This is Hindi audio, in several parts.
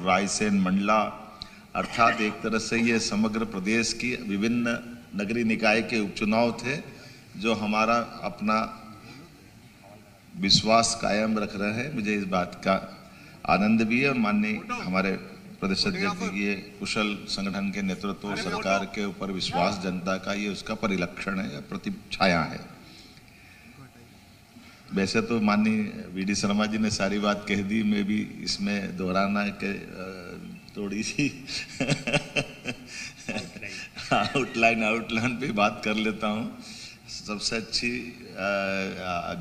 रायसेन, मंडला, अर्थात एक तरह से ये समग्र प्रदेश की विभिन्न नगरीय निकाय के उपचुनाव थे जो हमारा अपना विश्वास कायम रख रहे हैं। मुझे इस बात का आनंद भी है और माननीय हमारे प्रदेश अध्यक्ष जी के कुशल संगठन के नेतृत्व और सरकार के ऊपर विश्वास जनता का ये उसका परिलक्षण है या प्रतिछाया है। वैसे तो माननीय वीडी शर्मा जी ने सारी बात कह दी, मैं भी इसमें दोहराना के थोड़ी सी आउटलाइन पे बात कर लेता हूँ। सबसे अच्छी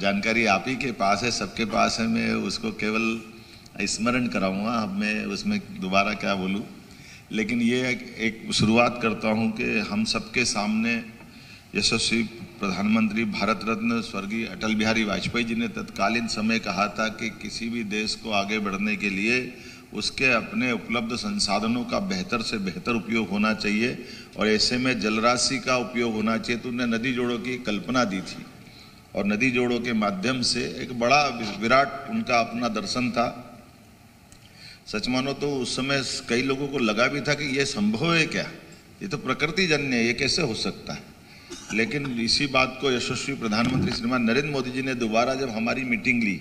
जानकारी आप ही के पास है, सबके पास है, मैं उसको केवल स्मरण कराऊंगा। अब मैं उसमें दोबारा क्या बोलूं, लेकिन ये एक शुरुआत करता हूं कि हम सबके सामने यशस्वी प्रधानमंत्री भारत रत्न स्वर्गीय अटल बिहारी वाजपेयी जी ने तत्कालीन समय कहा था कि किसी भी देश को आगे बढ़ने के लिए उसके अपने उपलब्ध संसाधनों का बेहतर से बेहतर उपयोग होना चाहिए और ऐसे में जलराशि का उपयोग होना चाहिए। तो उन्होंने नदी जोड़ों की कल्पना दी थी और नदी जोड़ों के माध्यम से एक बड़ा विराट उनका अपना दर्शन था। सच मानो तो उस समय कई लोगों को लगा भी था कि ये संभव है क्या, ये तो प्रकृति जन्य है, ये कैसे हो सकता है। लेकिन इसी बात को यशस्वी प्रधानमंत्री श्रीमान नरेंद्र मोदी जी ने दोबारा जब हमारी मीटिंग ली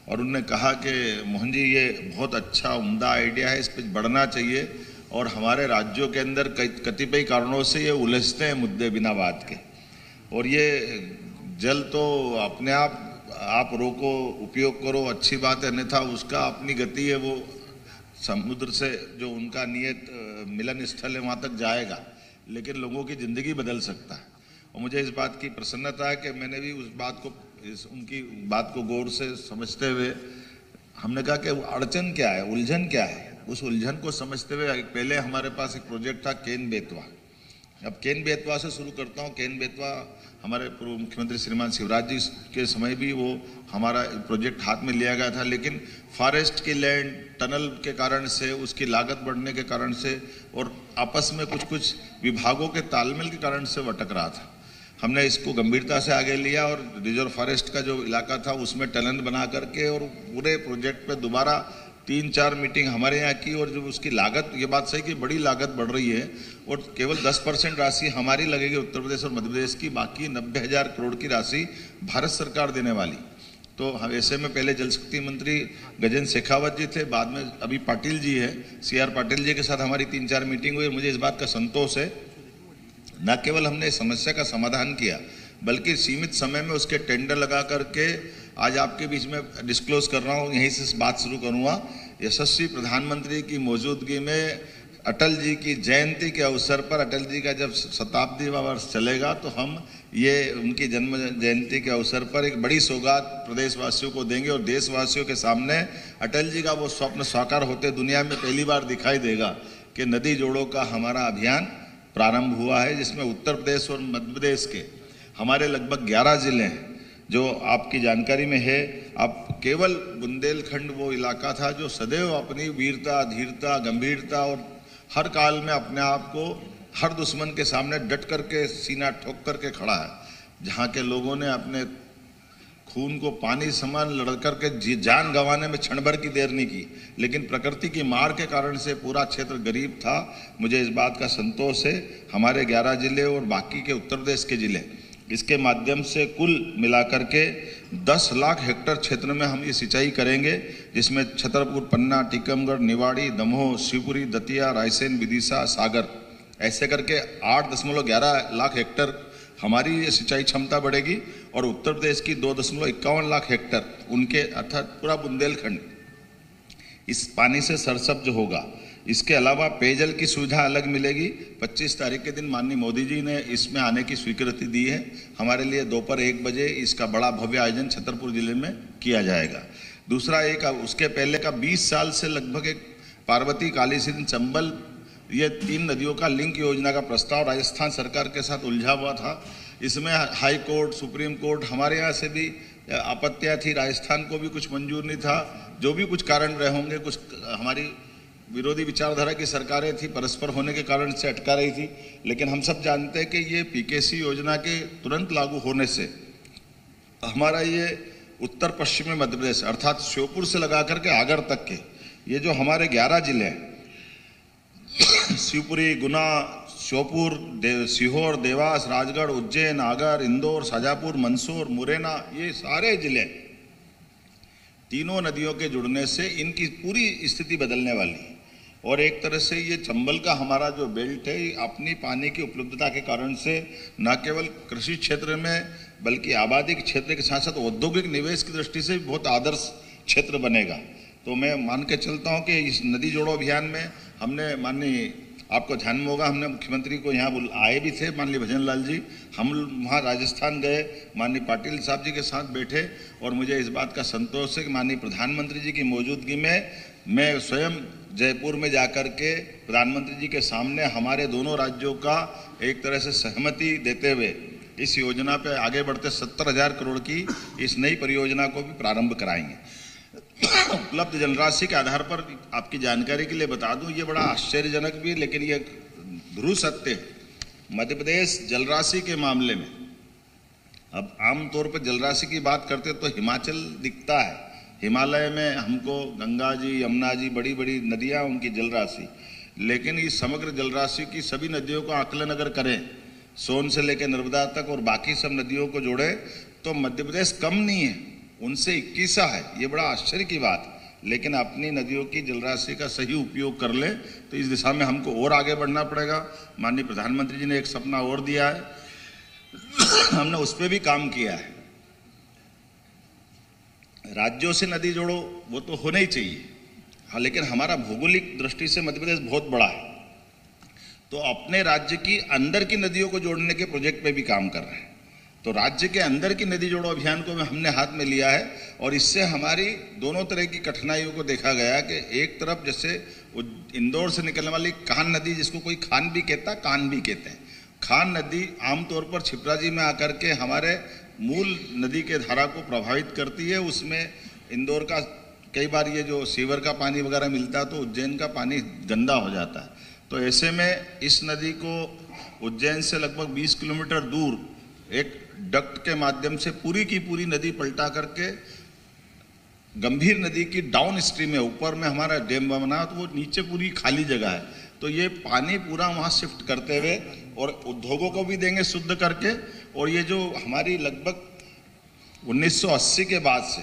और उन्होंने कहा कि मोहन जी ये बहुत अच्छा उम्दा आइडिया है, इस पर बढ़ना चाहिए और हमारे राज्यों के अंदर कतिपय कारणों से ये उलझते हैं मुद्दे बिना बात के, और ये जल तो अपने आप रोको, उपयोग करो, अच्छी बात है, अन्यथा उसका अपनी गति है, वो समुद्र से जो उनका नियत मिलन स्थल है वहाँ तक जाएगा, लेकिन लोगों की ज़िंदगी बदल सकता है। और मुझे इस बात की प्रसन्नता है कि मैंने भी उस बात को उनकी बात को गौर से समझते हुए हमने कहा कि अड़चन क्या है, उलझन क्या है, उस उलझन को समझते हुए पहले हमारे पास एक प्रोजेक्ट था केन बेतवा। अब केन बेतवा से शुरू करता हूँ। केन बेतवा हमारे पूर्व मुख्यमंत्री श्रीमान शिवराज जी के समय भी वो हमारा प्रोजेक्ट हाथ में लिया गया था, लेकिन फॉरेस्ट की लैंड टनल के कारण से, उसकी लागत बढ़ने के कारण से और आपस में कुछ विभागों के तालमेल के कारण से अटक रहा था। हमने इसको गंभीरता से आगे लिया और रिजर्व फॉरेस्ट का जो इलाका था उसमें टनल बना करके और पूरे प्रोजेक्ट पे दोबारा 3-4 मीटिंग हमारे यहाँ की और जो उसकी लागत, ये बात सही कि बड़ी लागत बढ़ रही है और केवल 10% राशि हमारी लगेगी उत्तर प्रदेश और मध्य प्रदेश की, बाकी 90,000 करोड़ की राशि भारत सरकार देने वाली। तो ऐसे में पहले जल शक्ति मंत्री गजेंद्र शेखावत जी थे, बाद में अभी पाटिल जी है, CR पाटिल जी के साथ हमारी 3-4 मीटिंग हुई और मुझे इस बात का संतोष है, न केवल हमने समस्या का समाधान किया बल्कि सीमित समय में उसके टेंडर लगा करके आज आपके बीच में डिस्क्लोज कर रहा हूँ, यहीं से बात शुरू करूँगा। यशस्वी प्रधानमंत्री की मौजूदगी में अटल जी की जयंती के अवसर पर, अटल जी का जब शताब्दी वर्ष चलेगा तो हम ये उनकी जन्म जयंती के अवसर पर एक बड़ी सौगात प्रदेशवासियों को देंगे और देशवासियों के सामने अटल जी का वो स्वप्न साकार होते दुनिया में पहली बार दिखाई देगा कि नदी जोड़ों का हमारा अभियान प्रारंभ हुआ है, जिसमें उत्तर प्रदेश और मध्य प्रदेश के हमारे लगभग 11 जिले हैं। जो आपकी जानकारी में है, आप केवल बुंदेलखंड वो इलाका था जो सदैव अपनी वीरता, धीरता, गंभीरता और हर काल में अपने आप को हर दुश्मन के सामने डट करके सीना ठोक करके खड़ा है, जहाँ के लोगों ने अपने खून को पानी समान लड़ करके जान गंवाने में क्षण भर की देर नहीं की, लेकिन प्रकृति की मार के कारण से पूरा क्षेत्र गरीब था। मुझे इस बात का संतोष है, हमारे 11 जिले और बाकी के उत्तर प्रदेश के जिले, इसके माध्यम से कुल मिलाकर के 10 लाख हेक्टेयर क्षेत्र में हम ये सिंचाई करेंगे, जिसमें छतरपुर, पन्ना, टीकमगढ़, निवाड़ी, दमोह, शिवपुरी, दतिया, रायसेन, विदिशा, सागर, ऐसे करके 8.11 लाख हेक्टेयर हमारी ये सिंचाई क्षमता बढ़ेगी और उत्तर प्रदेश की 2.51 लाख हेक्टेयर उनके, अर्थात पूरा बुंदेलखंड इस पानी से सरसब्ज होगा। इसके अलावा पेयजल की सुविधा अलग मिलेगी। 25 तारीख के दिन माननीय मोदी जी ने इसमें आने की स्वीकृति दी है। हमारे लिए दोपहर 1 बजे इसका बड़ा भव्य आयोजन छतरपुर जिले में किया जाएगा। दूसरा एक उसके पहले का 20 साल से लगभग एक पार्वती, काली सिंध, चंबल, ये 3 नदियों का लिंक योजना का प्रस्ताव राजस्थान सरकार के साथ उलझा हुआ था। इसमें हाई कोर्ट, सुप्रीम कोर्ट, हमारे यहाँ से भी आपत्तियाँ थी, राजस्थान को भी कुछ मंजूर नहीं था, जो भी कुछ कारण रहे होंगे, कुछ हमारी विरोधी विचारधारा की सरकारें थी, परस्पर होने के कारण से अटका रही थी। लेकिन हम सब जानते हैं कि ये PKC योजना के तुरंत लागू होने से हमारा ये उत्तर पश्चिमी मध्य प्रदेश अर्थात श्योपुर से लगा करके आगर तक के ये जो हमारे 11 जिले शिवपुरी, गुना, श्योपुर, सीहोर, देवास, राजगढ़, उज्जैन, आगर, इंदौर, शाजापुर, मंदसौर, मुरैना, ये सारे जिले तीनों नदियों के जुड़ने से इनकी पूरी स्थिति बदलने वाली है। और एक तरह से ये चंबल का हमारा जो बेल्ट है अपनी पानी की उपलब्धता के कारण से न केवल कृषि क्षेत्र में बल्कि आबादी के क्षेत्र के साथ साथ औद्योगिक निवेश की दृष्टि से भी बहुत आदर्श क्षेत्र बनेगा। तो मैं मान के चलता हूँ कि इस नदी जोड़ो अभियान में हमने माननीय आपको ध्यान में होगा, हमने मुख्यमंत्री को यहाँ आए भी थे, माननीय भजन लाल जी, हम वहाँ राजस्थान गए, माननीय पाटिल साहब जी के साथ बैठे और मुझे इस बात का संतोष है कि माननीय प्रधानमंत्री जी की मौजूदगी में मैं स्वयं जयपुर में जाकर के प्रधानमंत्री जी के सामने हमारे दोनों राज्यों का एक तरह से सहमति देते हुए इस योजना पे आगे बढ़ते 70,000 करोड़ की इस नई परियोजना को भी प्रारंभ कराएंगे। उपलब्ध जलराशि के आधार पर आपकी जानकारी के लिए बता दूं, ये बड़ा आश्चर्यजनक भी है लेकिन ये ध्रुव सत्य है। मध्य प्रदेश जलराशि के मामले में अब आमतौर पर जलराशि की बात करते तो हिमाचल दिखता है, हिमालय में हमको गंगा जी, यमुना जी, बड़ी बड़ी नदियां उनकी जलराशि, लेकिन इस समग्र जलराशि की सभी नदियों का आकलन अगर करें, सोन से लेकर नर्मदा तक और बाकी सब नदियों को जोड़े तो मध्य प्रदेश कम नहीं है, उनसे 21 है। ये बड़ा आश्चर्य की बात, लेकिन अपनी नदियों की जलराशि का सही उपयोग कर ले तो इस दिशा में हमको और आगे बढ़ना पड़ेगा। माननीय प्रधानमंत्री जी ने एक सपना और दिया है, हमने उस पर भी काम किया है। राज्यों से नदी जोड़ो वो तो होना ही चाहिए, हाँ, लेकिन हमारा भौगोलिक दृष्टि से मध्य प्रदेश बहुत बड़ा है, तो अपने राज्य की अंदर की नदियों को जोड़ने के प्रोजेक्ट पे भी काम कर रहे हैं। तो राज्य के अंदर की नदी जोड़ो अभियान को हमने हाथ में लिया है और इससे हमारी दोनों तरह की कठिनाइयों को देखा गया कि एक तरफ जैसे इंदौर से निकलने वाली कान नदी, जिसको कोई खान भी कहता, कान भी कहते हैं, खान नदी आमतौर पर छिपराजी में आकर के हमारे मूल नदी के धारा को प्रभावित करती है। उसमें इंदौर का कई बार ये जो सीवर का पानी वगैरह मिलता है तो उज्जैन का पानी गंदा हो जाता है। तो ऐसे में इस नदी को उज्जैन से लगभग 20 किलोमीटर दूर एक डक्ट के माध्यम से पूरी की पूरी नदी पलटा करके गंभीर नदी की डाउन स्ट्रीम है, ऊपर में हमारा डैम बना तो वो नीचे पूरी खाली जगह है, तो ये पानी पूरा वहाँ शिफ्ट करते हुए और उद्योगों को भी देंगे शुद्ध करके। और ये जो हमारी लगभग 1980 के बाद से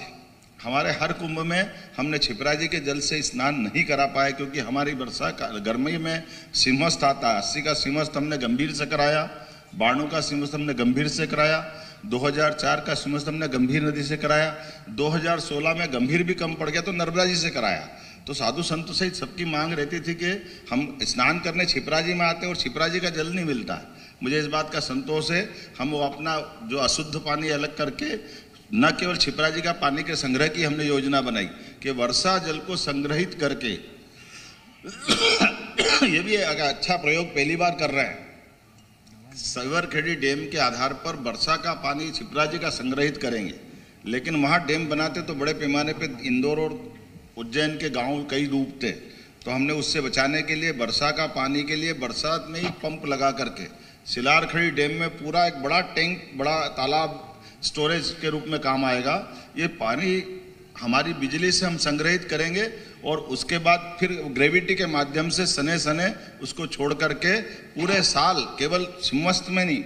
हमारे हर कुंभ में हमने छिपराजी के जल से स्नान नहीं करा पाए क्योंकि हमारी वर्षा गर्मी में सिंहस्थ आता है। 80 का सिंहस्थ हमने गंभीर से कराया, 92 का सिंहस्थ हमने गंभीर से कराया, 2004 का सिंहस्थ हमने गंभीर नदी से कराया, 2016 में गंभीर भी कम पड़ गया तो नर्मदा जी से कराया। तो साधु संत सहित सबकी मांग रहती थी कि हम स्नान करने छिपराजी में आते और छिपराजी का जल नहीं मिलता है। मुझे इस बात का संतोष है, हम वो अपना जो अशुद्ध पानी अलग करके न केवल छिपराजी का पानी के संग्रह की हमने योजना बनाई कि वर्षा जल को संग्रहित करके ये भी अच्छा प्रयोग पहली बार कर रहे हैं। साबरखेड़ी डैम के आधार पर वर्षा का पानी छिपराजी का संग्रहित करेंगे, लेकिन वहाँ डैम बनाते तो बड़े पैमाने पे इंदौर और उज्जैन के गांव कई डूबते, तो हमने उससे बचाने के लिए वर्षा का पानी के लिए बरसात में ही पंप लगा करके सिलारखड़ी डैम में पूरा एक बड़ा टैंक, बड़ा तालाब स्टोरेज के रूप में काम आएगा। ये पानी हमारी बिजली से हम संग्रहित करेंगे और उसके बाद फिर ग्रेविटी के माध्यम से सने सने उसको छोड़ करके पूरे साल, केवल सिंहस्थ में नहीं,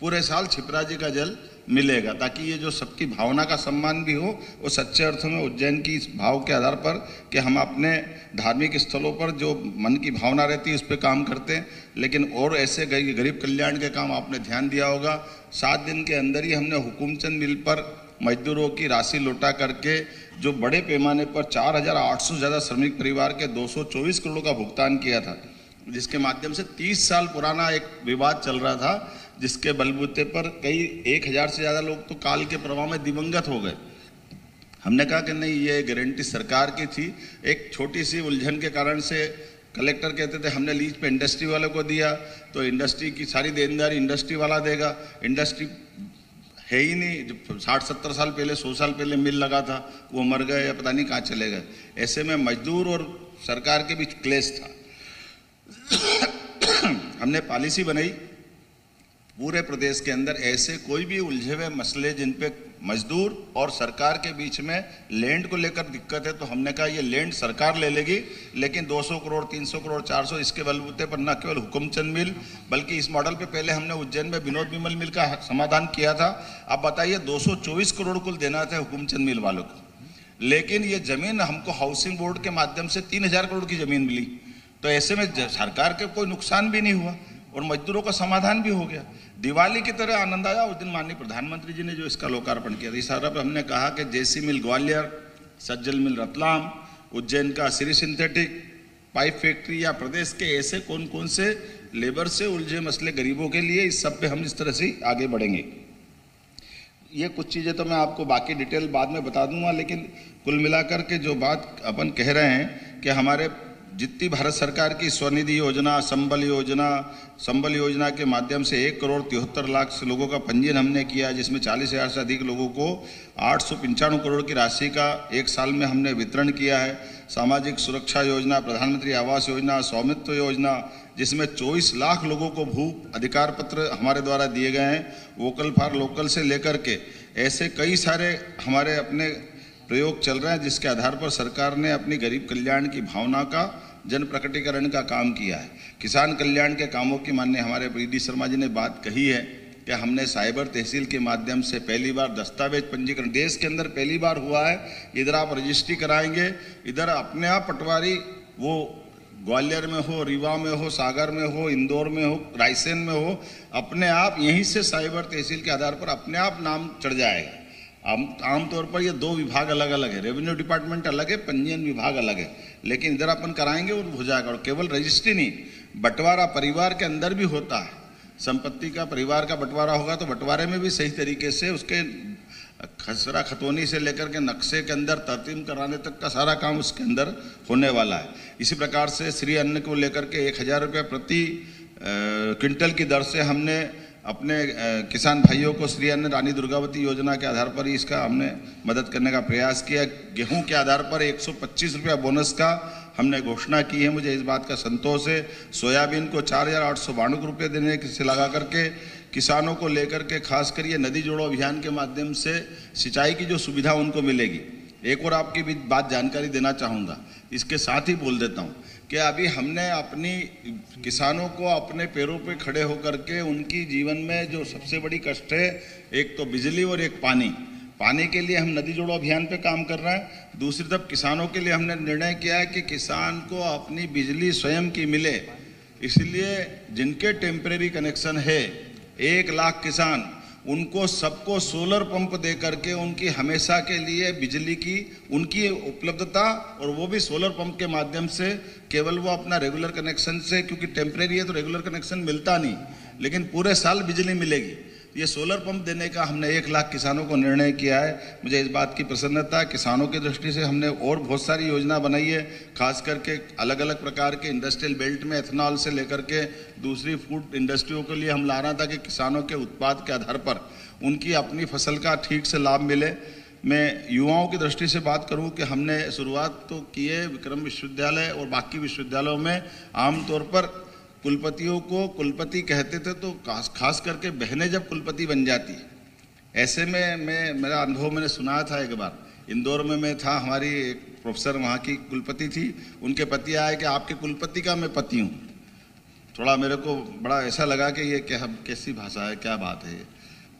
पूरे साल छिपराजी का जल मिलेगा, ताकि ये जो सबकी भावना का सम्मान भी हो, वो सच्चे अर्थों में उज्जैन की इस भाव के आधार पर कि हम अपने धार्मिक स्थलों पर जो मन की भावना रहती है उस पर काम करते हैं। लेकिन और ऐसे गरीब कल्याण के काम आपने ध्यान दिया होगा, 7 दिन के अंदर ही हमने हुकुमचंद मिल पर मजदूरों की राशि लौटा करके जो बड़े पैमाने पर 4,800 से ज़्यादा श्रमिक परिवार के 224 करोड़ का भुगतान किया था, जिसके माध्यम से 30 साल पुराना एक विवाद चल रहा था, जिसके बलबूते पर कई 1,000 से ज़्यादा लोग तो काल के प्रवाह में दिवंगत हो गए। हमने कहा कि नहीं, ये गारंटी सरकार की थी। एक छोटी सी उलझन के कारण से कलेक्टर कहते थे हमने लीज पे इंडस्ट्री वालों को दिया, तो इंडस्ट्री की सारी देनदारी इंडस्ट्री वाला देगा। इंडस्ट्री है ही नहीं, जो 60-70 साल पहले, 100 साल पहले मिल लगा था, वो मर गए या पता नहीं कहाँ चले गए। ऐसे में मजदूर और सरकार के बीच क्लेश था। हमने पॉलिसी बनाई पूरे प्रदेश के अंदर ऐसे कोई भी उलझे हुए मसले जिन पे मजदूर और सरकार के बीच में लैंड को लेकर दिक्कत है, तो हमने कहा ये लैंड सरकार ले लेगी, लेकिन 200 करोड़ 300 करोड़ 400 इसके बलबूते पर न केवल हुकुमचंद मिल, बल्कि इस मॉडल पे पहले हमने उज्जैन में विनोद विमल मिल का समाधान किया था। अब बताइए 224 करोड़ कुल देना था हुकुमचंद मिल वालों को, लेकिन ये जमीन हमको हाउसिंग बोर्ड के माध्यम से 3000 करोड़ की जमीन मिली। तो ऐसे में सरकार के कोई नुकसान भी नहीं हुआ और मजदूरों का समाधान भी हो गया। दिवाली की तरह आनंद आया उस दिन माननीय प्रधानमंत्री जी ने जो इसका लोकार्पण किया था। इस अवसर पर हमने कहा कि जेसी मिल ग्वालियर, सज्जल मिल रतलाम, उज्जैन का श्री सिंथेटिक पाइप फैक्ट्री या प्रदेश के ऐसे कौन कौन से लेबर से उलझे मसले गरीबों के लिए, इस सब पे हम इस तरह से आगे बढ़ेंगे। ये कुछ चीज़ें तो मैं आपको बाकी डिटेल बाद में बता दूंगा, लेकिन कुल मिलाकर के जो बात अपन कह रहे हैं कि हमारे जितनी भारत सरकार की स्वनिधि योजना, संबल योजना के माध्यम से 1,73,00,000 से लोगों का पंजीयन हमने किया, जिसमें 40,000 से अधिक लोगों को 895 करोड़ की राशि का एक साल में हमने वितरण किया है। सामाजिक सुरक्षा योजना, प्रधानमंत्री आवास योजना, स्वामित्व योजना, जिसमें 24 लाख लोगों को भू अधिकार पत्र हमारे द्वारा दिए गए हैं। वोकल फॉर लोकल से लेकर के ऐसे कई सारे हमारे अपने प्रयोग चल रहे हैं, जिसके आधार पर सरकार ने अपनी गरीब कल्याण की भावना का जन प्रकटीकरण का काम किया है। किसान कल्याण के कामों की माननीय हमारे प्रीति शर्मा जी ने बात कही है कि हमने साइबर तहसील के माध्यम से पहली बार दस्तावेज पंजीकरण देश के अंदर पहली बार हुआ है। इधर आप रजिस्ट्री कराएंगे, इधर अपने आप पटवारी वो ग्वालियर में हो, रीवा में हो, सागर में हो, इंदौर में हो, रायसेन में हो, अपने आप यहीं से साइबर तहसील के आधार पर अपने आप नाम चढ़ जाएगा। आमतौर पर ये दो विभाग अलग अलग है, रेवेन्यू डिपार्टमेंट अलग है, पंजीयन विभाग अलग है, लेकिन इधर अपन कराएंगे और हो जाएगा। और केवल रजिस्ट्री नहीं, बंटवारा परिवार के अंदर भी होता है। संपत्ति का परिवार का बंटवारा होगा तो बंटवारे में भी सही तरीके से उसके खसरा खतौनी से लेकर के नक्शे के अंदर तरतीब कराने तक का सारा काम उसके अंदर होने वाला है। इसी प्रकार से श्री अन्न को लेकर के 1000 रुपये प्रति क्विंटल की दर से हमने अपने किसान भाइयों को श्री अन्न रानी दुर्गावती योजना के आधार पर ही इसका हमने मदद करने का प्रयास किया। गेहूं के आधार पर 125 रुपया बोनस का हमने घोषणा की है, मुझे इस बात का संतोष है। सोयाबीन को 4,892 रुपये देने से लगा करके किसानों को लेकर के खासकर ये नदी जोड़ो अभियान के माध्यम से सिंचाई की जो सुविधा उनको मिलेगी। एक और आपकी भी बात जानकारी देना चाहूँगा, इसके साथ ही बोल देता हूँ कि अभी हमने अपनी किसानों को अपने पैरों पे खड़े होकर के उनकी जीवन में जो सबसे बड़ी कष्ट है, एक तो बिजली और एक पानी के लिए हम नदी जोड़ो अभियान पे काम कर रहे हैं। दूसरी तरफ किसानों के लिए हमने निर्णय किया है कि किसान को अपनी बिजली स्वयं की मिले, इसलिए जिनके टेम्परेरी कनेक्शन है 1 लाख किसान, उनको सबको सोलर पंप दे करके उनकी हमेशा के लिए बिजली की उनकी उपलब्धता, और वो भी सोलर पंप के माध्यम से, केवल वो अपना रेगुलर कनेक्शन से, क्योंकि टेम्परेरी है तो रेगुलर कनेक्शन मिलता नहीं, लेकिन पूरे साल बिजली मिलेगी। ये सोलर पंप देने का हमने 1 लाख किसानों को निर्णय किया है। मुझे इस बात की प्रसन्नता है। किसानों की दृष्टि से हमने और बहुत सारी योजना बनाई है, खास करके अलग अलग प्रकार के इंडस्ट्रियल बेल्ट में एथेनॉल से लेकर के दूसरी फूड इंडस्ट्रियों के लिए हम ला रहा था कि किसानों के उत्पाद के आधार पर उनकी अपनी फसल का ठीक से लाभ मिले। मैं युवाओं की दृष्टि से बात करूं कि हमने शुरुआत तो की है विक्रम विश्वविद्यालय और बाकी विश्वविद्यालयों में आमतौर पर कुलपतियों को कुलपति कहते थे, तो खास करके बहनें जब कुलपति बन जाती, ऐसे में मेरा अनुभव मैंने सुना था। एक बार इंदौर में मैं था, हमारी एक प्रोफेसर वहाँ की कुलपति थी, उनके पति आए कि आपके कुलपति का मैं पति हूँ। थोड़ा मेरे को बड़ा ऐसा लगा कि ये क्या कैसी भाषा है, क्या बात है।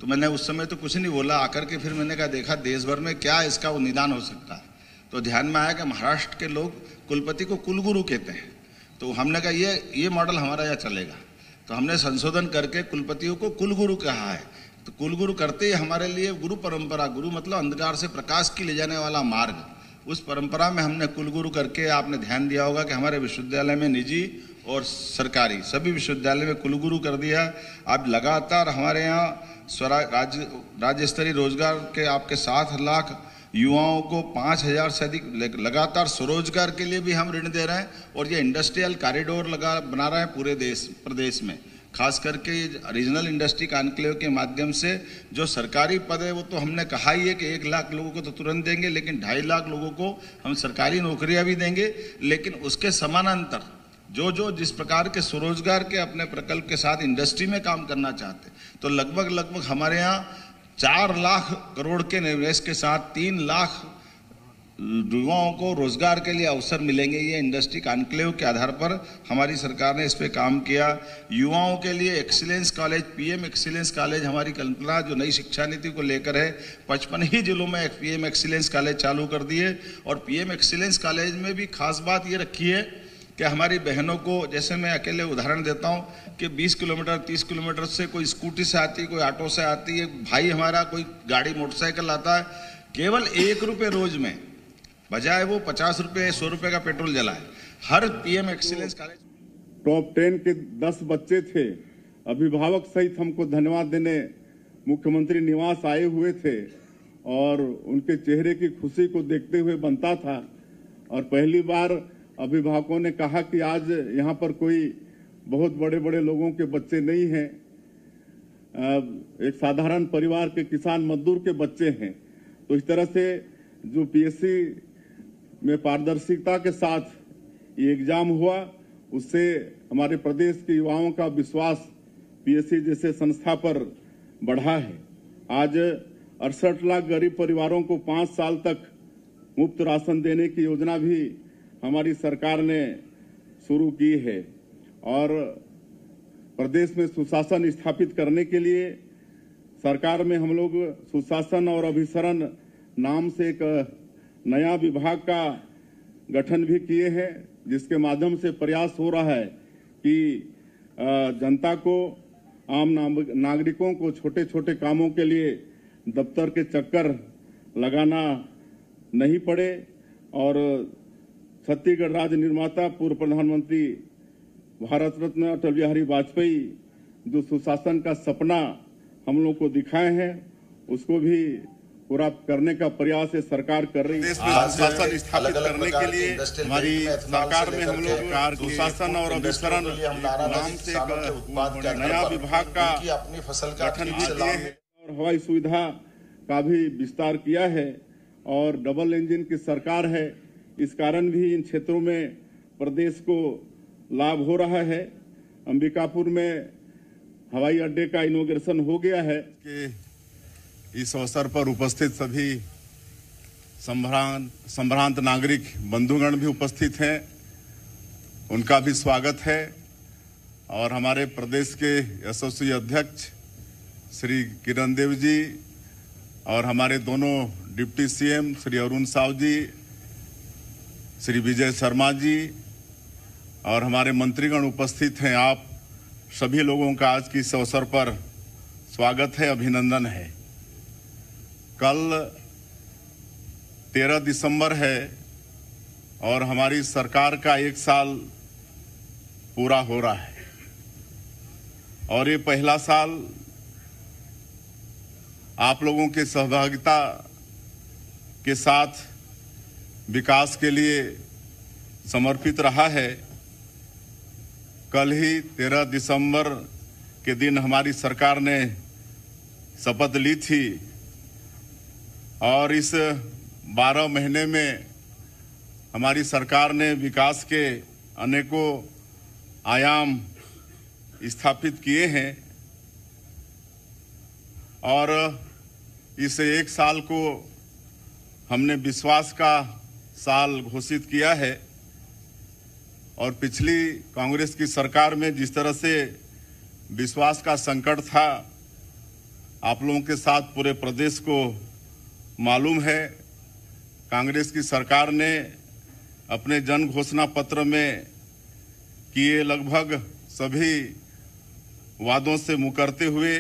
तो मैंने उस समय तो कुछ नहीं बोला, आकर के फिर मैंने कहा देखा देश भर में क्या इसका वो निदान हो सकता है। तो ध्यान में आया कि महाराष्ट्र के लोग कुलपति को कुलगुरु कहते हैं। तो हमने कहा ये मॉडल हमारा यहाँ चलेगा, तो हमने संशोधन करके कुलपतियों को कुलगुरु कहा है। तो कुलगुरु करते ही हमारे लिए गुरु परंपरा, गुरु मतलब अंधकार से प्रकाश की ले जाने वाला मार्ग, उस परंपरा में हमने कुलगुरु करके, आपने ध्यान दिया होगा कि हमारे विश्वविद्यालय में निजी और सरकारी सभी विश्वविद्यालय में कुलगुरु कर दिया। अब लगातार हमारे यहाँ राज्य स्तरीय रोजगार के आपके 7 लाख युवाओं को 5,000 से अधिक लगातार स्वरोजगार के लिए भी हम ऋण दे रहे हैं, और ये इंडस्ट्रियल कॉरिडोर बना रहे हैं पूरे प्रदेश में। खास करके रीजनल इंडस्ट्री कॉन्क्लेव के माध्यम से जो सरकारी पद है वो तो हमने कहा ही है कि 1 लाख लोगों को तो तुरंत देंगे, लेकिन 2.5 लाख लोगों को हम सरकारी नौकरियां भी देंगे। लेकिन उसके समानांतर जो जिस प्रकार के स्वरोजगार के अपने प्रकल्प के साथ इंडस्ट्री में काम करना चाहते, तो लगभग हमारे यहाँ 4 लाख करोड़ के निवेश के साथ 3 लाख युवाओं को रोजगार के लिए अवसर मिलेंगे। ये इंडस्ट्री कॉन्क्लेव के आधार पर हमारी सरकार ने इस पे काम किया। युवाओं के लिए excellence college, PM excellence college हमारी कल्पना जो नई शिक्षा नीति को लेकर है, 55 ही जिलों में पीएम एक्सीलेंस कॉलेज चालू कर दिए। और पीएम एक्सीलेंस कॉलेज में भी खास बात ये रखी है कि हमारी बहनों को, जैसे मैं अकेले उदाहरण देता हूँ कि 20 किलोमीटर 30 किलोमीटर से कोई स्कूटी से आती, कोई ऑटो से आती है, भाई हमारा कोई गाड़ी मोटरसाइकिल आता है, केवल 1 रुपये रोज में बजाय वो 50 रुपये 100 रुपये का पेट्रोल जलाए। हर पीएम एक्सीलेंस कॉलेज टॉप 10 के 10 बच्चे थे, अभिभावक सहित हमको धन्यवाद देने मुख्यमंत्री निवास आए हुए थे और उनके चेहरे की खुशी को देखते हुए बनता था। और पहली बार अभिभावकों ने कहा कि आज यहाँ पर कोई बहुत बड़े बड़े लोगों के बच्चे नहीं हैं, एक साधारण परिवार के किसान मजदूर के बच्चे हैं। तो इस तरह से जो पीएससी में पारदर्शिता के साथ ये एग्जाम हुआ, उससे हमारे प्रदेश के युवाओं का विश्वास पीएससी जैसे संस्था पर बढ़ा है। आज 68 लाख गरीब परिवारों को 5 साल तक मुफ्त राशन देने की योजना भी हमारी सरकार ने शुरू की है। और प्रदेश में सुशासन स्थापित करने के लिए सरकार में हम लोग सुशासन और अभिसरण नाम से एक नया विभाग का गठन भी किए हैं, जिसके माध्यम से प्रयास हो रहा है कि जनता को, आम नागरिकों को छोटे छोटे कामों के लिए दफ्तर के चक्कर लगाना नहीं पड़े। और छत्तीसगढ़ राज्य निर्माता पूर्व प्रधानमंत्री भारत रत्न अटल बिहारी वाजपेयी जो सुशासन का सपना हम लोग को दिखाए हैं, उसको भी पूरा करने का प्रयास है सरकार कर रही है। सुशासन स्थापित करने के लिए हमारी सरकार में हम लोग सुशासन और अभिसरण नाम से एक नया विभाग का गठन भी किए हैं और हवाई सुविधा का भी विस्तार किया है। और डबल इंजन की सरकार है, इस कारण भी इन क्षेत्रों में प्रदेश को लाभ हो रहा है। अंबिकापुर में हवाई अड्डे का इनॉग्रेशन हो गया है। इस अवसर पर उपस्थित सभी संभ्रांत नागरिक बंधुगण भी उपस्थित हैं, उनका भी स्वागत है। और हमारे प्रदेश के यशस्वी अध्यक्ष श्री किरण देव जी और हमारे दोनों डिप्टी सीएम श्री अरुण साव जी, श्री विजय शर्मा जी और हमारे मंत्रीगण उपस्थित हैं। आप सभी लोगों का आज की इस अवसर पर स्वागत है, अभिनंदन है। कल 13 दिसंबर है और हमारी सरकार का 1 साल पूरा हो रहा है और ये पहला साल आप लोगों के सहभागिता के साथ विकास के लिए समर्पित रहा है। कल ही 13 दिसंबर के दिन हमारी सरकार ने शपथ ली थी और इस 12 महीने में हमारी सरकार ने विकास के अनेकों आयाम स्थापित किए हैं और इस 1 साल को हमने विश्वास का साल घोषित किया है। और पिछली कांग्रेस की सरकार में जिस तरह से विश्वास का संकट था, आप लोगों के साथ पूरे प्रदेश को मालूम है। कांग्रेस की सरकार ने अपने जन घोषणा पत्र में किए लगभग सभी वादों से मुकरते हुए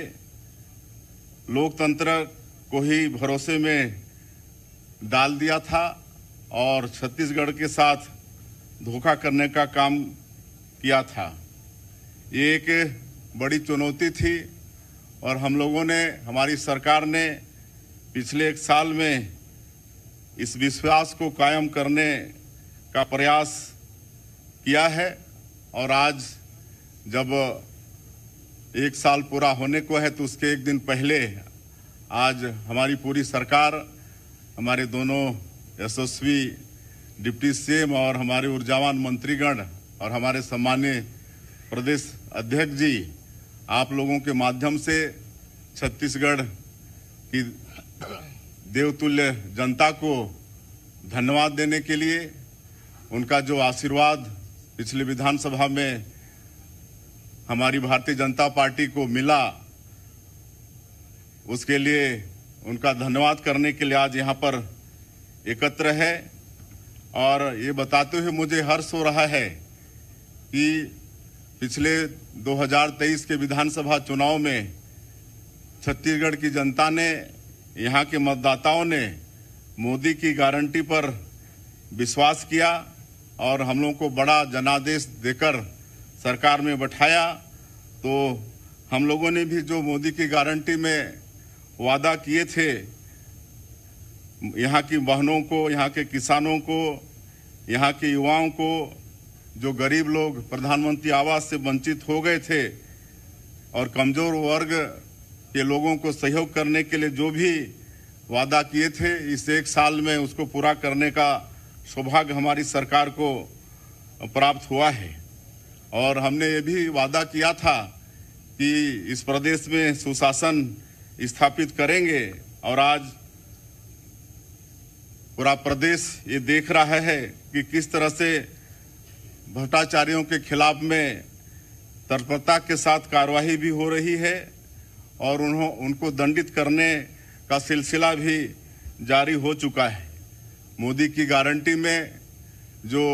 लोकतंत्र को ही भरोसे में डाल दिया था और छत्तीसगढ़ के साथ धोखा करने का काम किया था। ये एक बड़ी चुनौती थी और हम लोगों ने, हमारी सरकार ने पिछले 1 साल में इस विश्वास को कायम करने का प्रयास किया है। और आज जब 1 साल पूरा होने को है तो उसके 1 दिन पहले आज हमारी पूरी सरकार, हमारे दोनों यशस्वी डिप्टी सीएम और हमारे ऊर्जावान मंत्रीगण और हमारे सम्मानीय प्रदेश अध्यक्ष जी, आप लोगों के माध्यम से छत्तीसगढ़ की देवतुल्य जनता को धन्यवाद देने के लिए, उनका जो आशीर्वाद पिछले विधानसभा में हमारी भारतीय जनता पार्टी को मिला, उसके लिए उनका धन्यवाद करने के लिए आज यहाँ पर एकत्र है। और ये बताते हुए मुझे हर्ष हो रहा है कि पिछले 2023 के विधानसभा चुनाव में छत्तीसगढ़ की जनता ने, यहाँ के मतदाताओं ने मोदी की गारंटी पर विश्वास किया और हम लोगों को बड़ा जनादेश देकर सरकार में बैठाया। तो हम लोगों ने भी जो मोदी की गारंटी में वादा किए थे, यहाँ की बहनों को, यहाँ के किसानों को, यहाँ के युवाओं को, जो गरीब लोग प्रधानमंत्री आवास से वंचित हो गए थे, और कमजोर वर्ग के लोगों को सहयोग करने के लिए जो भी वादा किए थे, इस एक साल में उसको पूरा करने का सौभाग्य हमारी सरकार को प्राप्त हुआ है। और हमने ये भी वादा किया था कि इस प्रदेश में सुशासन स्थापित करेंगे, और आज पूरा प्रदेश ये देख रहा है कि किस तरह से भ्रष्टाचारियों के खिलाफ में तत्परता के साथ कार्रवाई भी हो रही है और उनको दंडित करने का सिलसिला भी जारी हो चुका है। मोदी की गारंटी में जो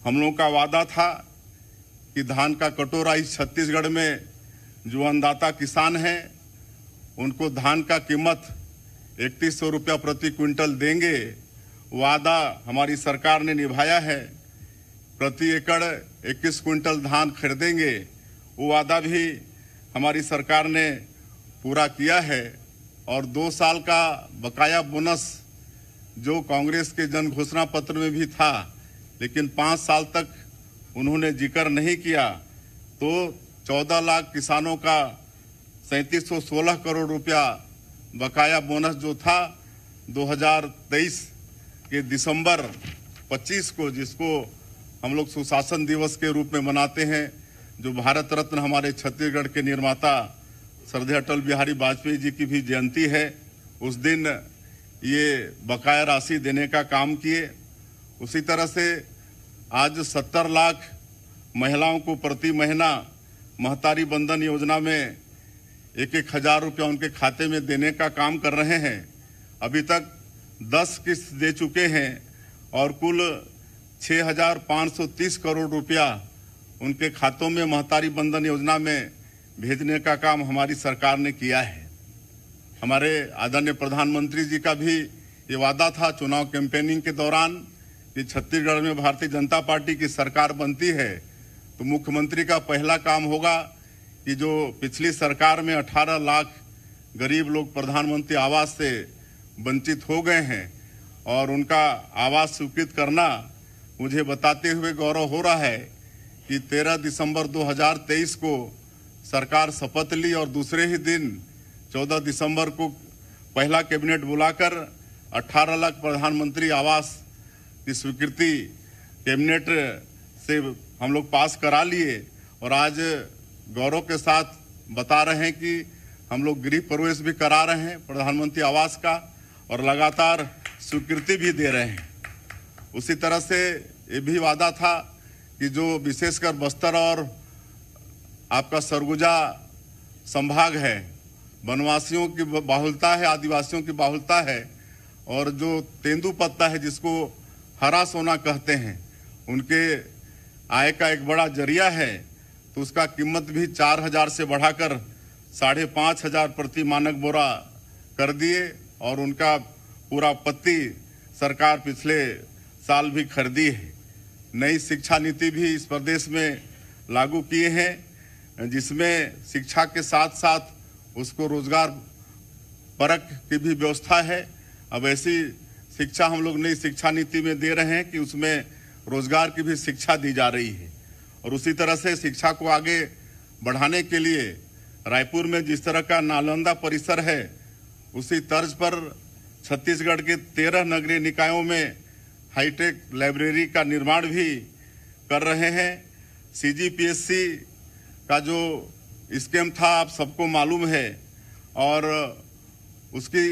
हम लोगों का वादा था कि धान का कटोरा इस छत्तीसगढ़ में जो अन्नदाता किसान हैं उनको धान का कीमत 3100 रुपया प्रति क्विंटल देंगे, वादा हमारी सरकार ने निभाया है। प्रति एकड़ 21 क्विंटल धान खरीदेंगे, वो वादा भी हमारी सरकार ने पूरा किया है। और 2 साल का बकाया बोनस जो कांग्रेस के जन घोषणा पत्र में भी था, लेकिन 5 साल तक उन्होंने जिक्र नहीं किया, तो 14 लाख किसानों का 3716 करोड़ रुपया बकाया बोनस जो था 2023 के दिसंबर 25 को, जिसको हम लोग सुशासन दिवस के रूप में मनाते हैं, जो भारत रत्न हमारे छत्तीसगढ़ के निर्माता श्रद्धेय अटल बिहारी वाजपेयी जी की भी जयंती है, उस दिन ये बकाया राशि देने का काम किए। उसी तरह से आज 70 लाख महिलाओं को प्रति महीना महतारी बंधन योजना में 1-1 हज़ार रुपया उनके खाते में देने का काम कर रहे हैं। अभी तक 10 किस्त दे चुके हैं और कुल 6,530 करोड़ रुपया उनके खातों में महतारी बंधन योजना में भेजने का काम हमारी सरकार ने किया है। हमारे आदरणीय प्रधानमंत्री जी का भी ये वादा था चुनाव कैंपेनिंग के दौरान कि छत्तीसगढ़ में भारतीय जनता पार्टी की सरकार बनती है तो मुख्यमंत्री का पहला काम होगा कि जो पिछली सरकार में 18 लाख गरीब लोग प्रधानमंत्री आवास से वंचित हो गए हैं और उनका आवास स्वीकृत करना, मुझे बताते हुए गौरव हो रहा है कि 13 दिसंबर 2023 को सरकार शपथ ली और दूसरे ही दिन 14 दिसंबर को पहला कैबिनेट बुलाकर 18 लाख प्रधानमंत्री आवास की स्वीकृति कैबिनेट से हम लोग पास करा लिए और आज गौरव के साथ बता रहे हैं कि हम लोग गृह प्रवेश भी करा रहे हैं प्रधानमंत्री आवास का और लगातार स्वीकृति भी दे रहे हैं। उसी तरह से ये भी वादा था कि जो विशेषकर बस्तर और आपका सरगुजा संभाग है, वनवासियों की बाहुलता है, आदिवासियों की बाहुलता है, और जो तेंदुपत्ता है जिसको हरा सोना कहते हैं, उनके आय का एक बड़ा जरिया है, तो उसका कीमत भी 4,000 से बढ़ाकर 5,500 प्रति मानक बोरा कर दिए और उनका पूरा पत्ती सरकार पिछले साल भी खरीदी है। नई शिक्षा नीति भी इस प्रदेश में लागू किए हैं जिसमें शिक्षा के साथ साथ उसको रोजगार परक की भी व्यवस्था है। अब ऐसी शिक्षा हम लोग नई शिक्षा नीति में दे रहे हैं कि उसमें रोजगार की भी शिक्षा दी जा रही है। और उसी तरह से शिक्षा को आगे बढ़ाने के लिए रायपुर में जिस तरह का नालंदा परिसर है, उसी तर्ज पर छत्तीसगढ़ के 13 नगरीय निकायों में हाईटेक लाइब्रेरी का निर्माण भी कर रहे हैं। CGPSC का जो स्कीम था आप सबको मालूम है और उसकी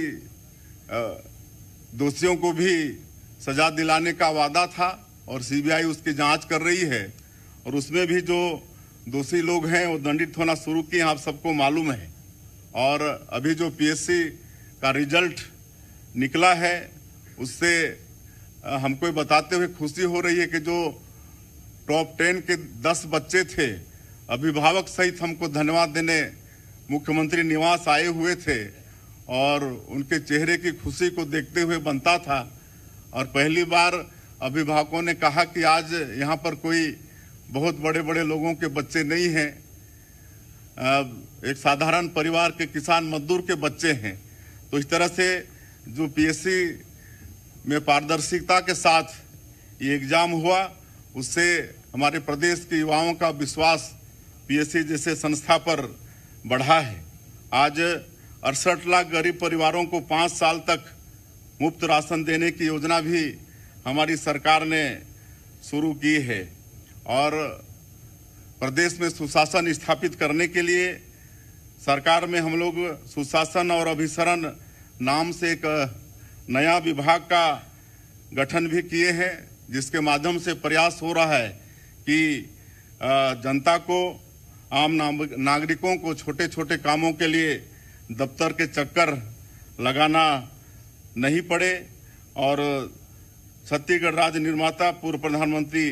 दोषियों को भी सजा दिलाने का वादा था और CBI उसकी जांच कर रही है और उसमें भी जो दोषी लोग हैं वो दंडित होना शुरू किए, आप सबको मालूम है। और अभी जो PSC का रिजल्ट निकला है उससे हमको बताते हुए खुशी हो रही है कि जो टॉप 10 के 10 बच्चे थे, अभिभावक सहित हमको धन्यवाद देने मुख्यमंत्री निवास आए हुए थे और उनके चेहरे की खुशी को देखते हुए बनता था। और पहली बार अभिभावकों ने कहा कि आज यहाँ पर कोई बहुत बड़े बड़े लोगों के बच्चे नहीं हैं, एक साधारण परिवार के किसान मजदूर के बच्चे हैं। तो इस तरह से जो PSC में पारदर्शिता के साथ ये एग्जाम हुआ उससे हमारे प्रदेश के युवाओं का विश्वास PSC जैसे संस्था पर बढ़ा है। आज 68 लाख गरीब परिवारों को 5 साल तक मुफ्त राशन देने की योजना भी हमारी सरकार ने शुरू की है और प्रदेश में सुशासन स्थापित करने के लिए सरकार में हम लोग सुशासन और अभिसरण नाम से एक नया विभाग का गठन भी किए हैं, जिसके माध्यम से प्रयास हो रहा है कि जनता को, आम नागरिकों को छोटे छोटे कामों के लिए दफ्तर के चक्कर लगाना नहीं पड़े। और छत्तीसगढ़ राज्य निर्माता पूर्व प्रधानमंत्री